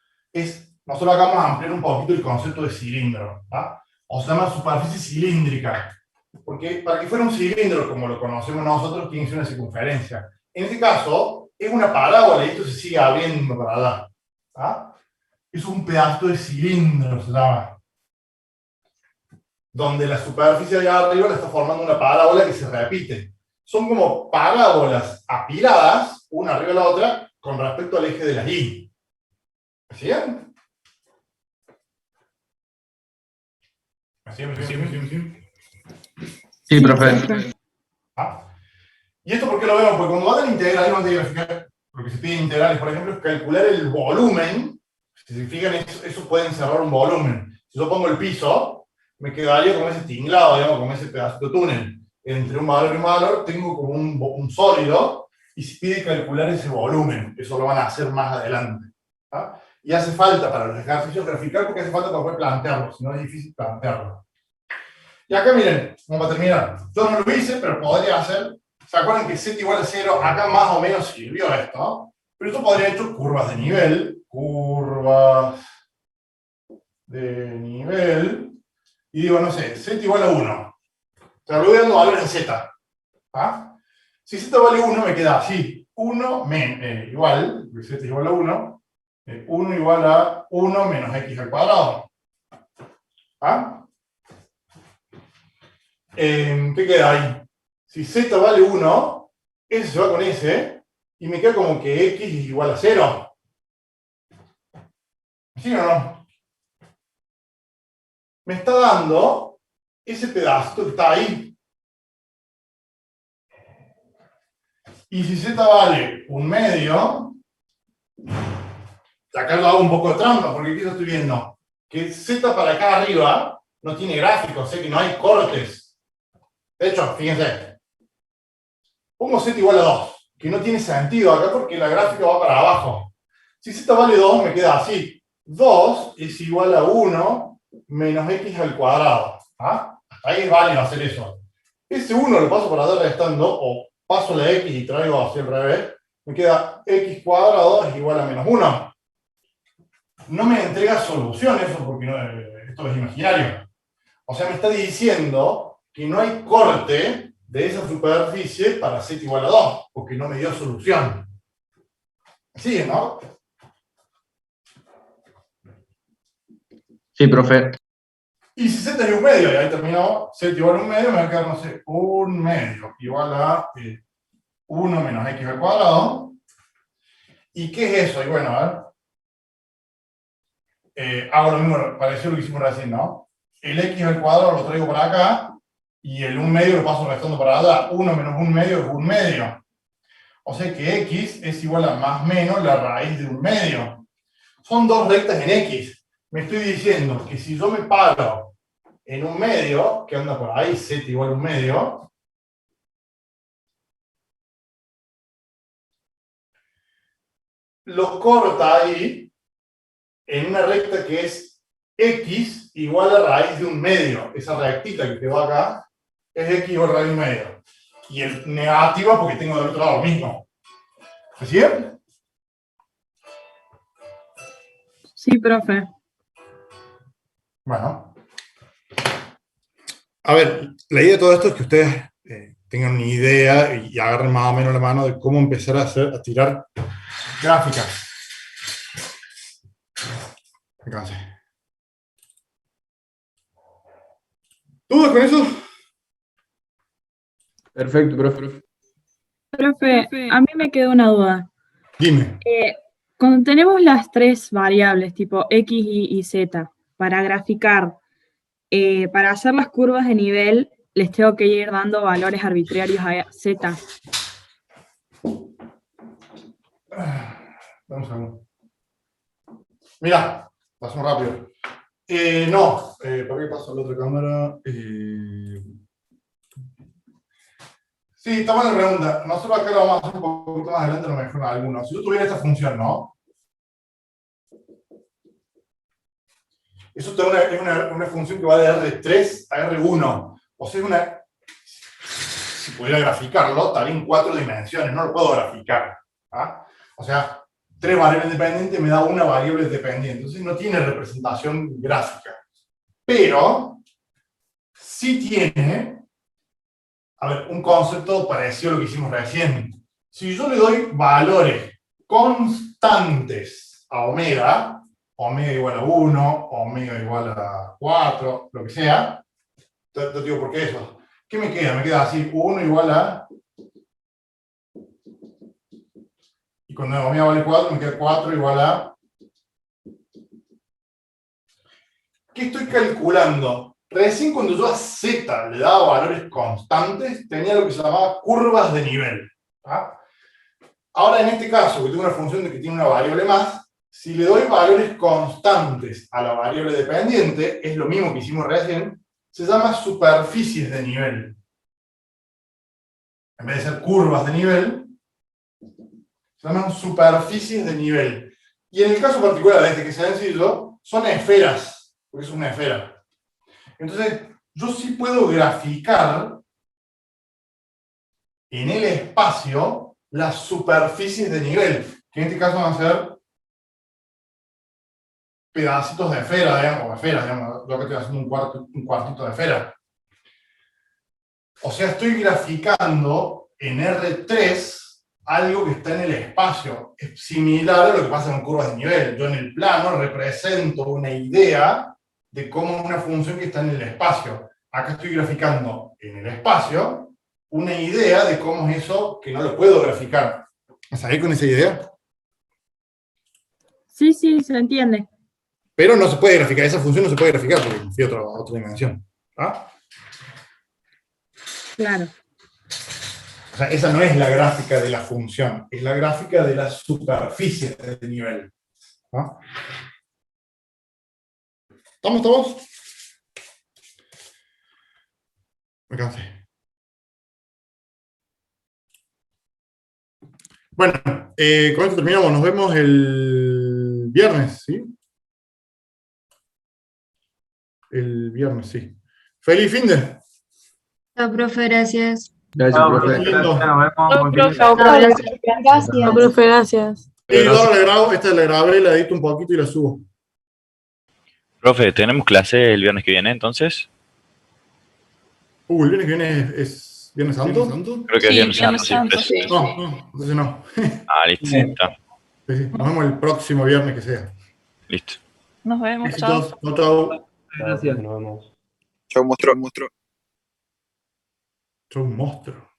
Nosotros acá vamos a ampliar un poquito el concepto de cilindro. ¿Ah? O se llama superficie cilíndrica. Porque para que fuera un cilindro, como lo conocemos nosotros, tiene que ser una circunferencia. En este caso, es una parábola y esto se sigue abriendo para allá. ¿Ah? Es un pedazo de cilindro, se llama. Donde la superficie de allá arriba la está formando una parábola que se repite. Son como parábolas apiladas, una arriba de la otra, con respecto al eje de las Y. ¿Sí? Sí, profe. ¿Ah? ¿Y esto por qué lo vemos? Porque cuando van a integrar, van a graficar, lo que se pide en integrales, por ejemplo, es calcular el volumen. Si se fijan, eso puede encerrar un volumen. Si yo pongo el piso, me quedaría con ese tinglado, digamos, con ese pedacito de túnel. Entre un valor y un valor tengo como un sólido, y se pide calcular ese volumen. Eso lo van a hacer más adelante. ¿Ah? Y hace falta para los ejercicios graficar, porque hace falta para poder plantearlo, si no es difícil plantearlo. Y acá miren, vamos a terminar. Yo no lo hice, pero podría hacer. ¿Se acuerdan que z igual a 0? Acá más o menos sirvió esto, ¿no? Pero esto podría haber hecho curvas de nivel. Curvas de nivel. Y digo, no sé, z igual a 1. O sea, lo voy dando valores en z. ¿Ah? Si z vale 1, me queda así. 1 igual, z igual a 1. 1 igual a 1 menos x al cuadrado. ¿Ah? ¿Qué queda ahí? Si z vale 1, ese se va con ese, y me queda como que x es igual a 0. ¿Sí o no? Me está dando ese pedacito que está ahí. Y si z vale 1/2, acá lo hago un poco de trampa, porque aquí yo estoy viendo que z para acá arriba no tiene gráfico, o sea que no hay cortes. De hecho, fíjense, pongo z igual a 2, que no tiene sentido acá porque la gráfica va para abajo. Si z vale 2, me queda así. 2 es igual a 1 menos x al cuadrado. ¿Ah? Hasta ahí es válido hacer eso. Ese 1 lo paso para allá restando, o paso la x y traigo hacia el revés. Me queda x cuadrado es igual a menos 1. No me entrega solución eso, porque esto es imaginario. O sea, me está diciendo que no hay corte de esa superficie para z igual a 2, porque no me dio solución. ¿Sigue, no? Sí, profe. Y si z es 1/2, y ahí terminó, z igual a 1/2, me va a quedar, no sé, 1/2 igual a 1 menos x al cuadrado. ¿Y qué es eso? Y bueno, a ver, hago lo mismo, parecido a lo que hicimos recién, ¿no? El x al cuadrado lo traigo para acá, y el 1/2 lo paso restando para allá. 1 menos 1/2 es 1/2. O sea que x es igual a más menos la raíz de 1/2. Son dos rectas en x. Me estoy diciendo que si yo me paro en 1/2, que anda por ahí, z igual a 1/2, lo corta ahí en una recta que es x igual a raíz de 1/2. Esa rectita que quedó acá es x igual a raíz de 1/2. Y el negativa porque tengo del otro lado lo mismo. ¿Así es? Sí, profe. Bueno. A ver, la idea de todo esto es que ustedes tengan una idea y agarren más o menos la mano de cómo empezar a tirar gráficas. Entonces. ¿Dudas con eso? Perfecto, profe. Profe, a mí me quedó una duda. Dime. Cuando tenemos las tres variables, tipo x, y z, para graficar, para hacer las curvas de nivel, les tengo que ir dando valores arbitrarios a z. Vamos a ver. Mira, pasamos rápido. No, ¿para qué paso a la otra cámara? Sí, está buena pregunta. Nosotros acá lo vamos a hacer un poquito más adelante, a lo mejor algunos. Si yo tuviera esta función, ¿no? Eso es una función que va de R3 a R1. O sea, es una... Si pudiera graficarlo, estaría en 4 dimensiones. No lo puedo graficar. ¿Ah? O sea, 3 variables dependientes me da una variable dependiente. Entonces no tiene representación gráfica. Pero sí tiene, a ver, un concepto parecido a lo que hicimos recién. Si yo le doy valores constantes a omega, omega igual a 1, omega igual a 4, lo que sea, te digo por qué eso. ¿Qué me queda? Me queda así, 1 igual a... Y cuando omega vale 4, me queda 4 igual a... ¿Qué estoy calculando? Recién cuando yo a z le daba valores constantes, tenía lo que se llamaba curvas de nivel. ¿Ah? Ahora en este caso, que tengo una función de que tiene una variable más, si le doy valores constantes a la variable dependiente, es lo mismo que hicimos recién, se llama superficies de nivel. En vez de ser curvas de nivel, se llaman superficies de nivel. Y en el caso particular de este, que es sencillo, son esferas, porque es una esfera. Entonces, yo sí puedo graficar en el espacio las superficies de nivel, que en este caso van a ser pedacitos de esfera, digamos, o esferas, digamos, lo que estoy haciendo un cuartito de esfera. O sea, estoy graficando en R3 algo que está en el espacio. Es similar a lo que pasa con curvas de nivel. Yo en el plano represento una idea de cómo una función que está en el espacio. Acá estoy graficando en el espacio una idea de cómo es eso que no lo puedo graficar. ¿Vas a ir con esa idea? Sí, sí, se entiende. Pero no se puede graficar, esa función no se puede graficar porque fui a otra dimensión. ¿Ah? Claro. O sea, esa no es la gráfica de la función, es la gráfica de la superficie del nivel. ¿Ah? ¿Estamos todos? Me cansé. Bueno, con esto terminamos. Nos vemos el viernes, ¿sí? El viernes, sí. ¡Feliz fin de! Chao, profe, gracias. Gracias, profe. Lindo. Chao, profe. Gracias. Profe, gracias. Y ahora la grabo, esta la grabé, la edito un poquito y la subo. Profe, ¿tenemos clase el viernes que viene entonces? El viernes que viene es ¿Viernes Santo? Creo que es Sí, viernes Viernes santo, Santo, sí. sí. No, entonces no. Ah, listo, sí, está. Sí, nos vemos el próximo viernes que sea. Listo. Nos vemos, chao. Besitos, chau, chau. Gracias. Nos vemos. Chau, monstruo. Chau, monstruo.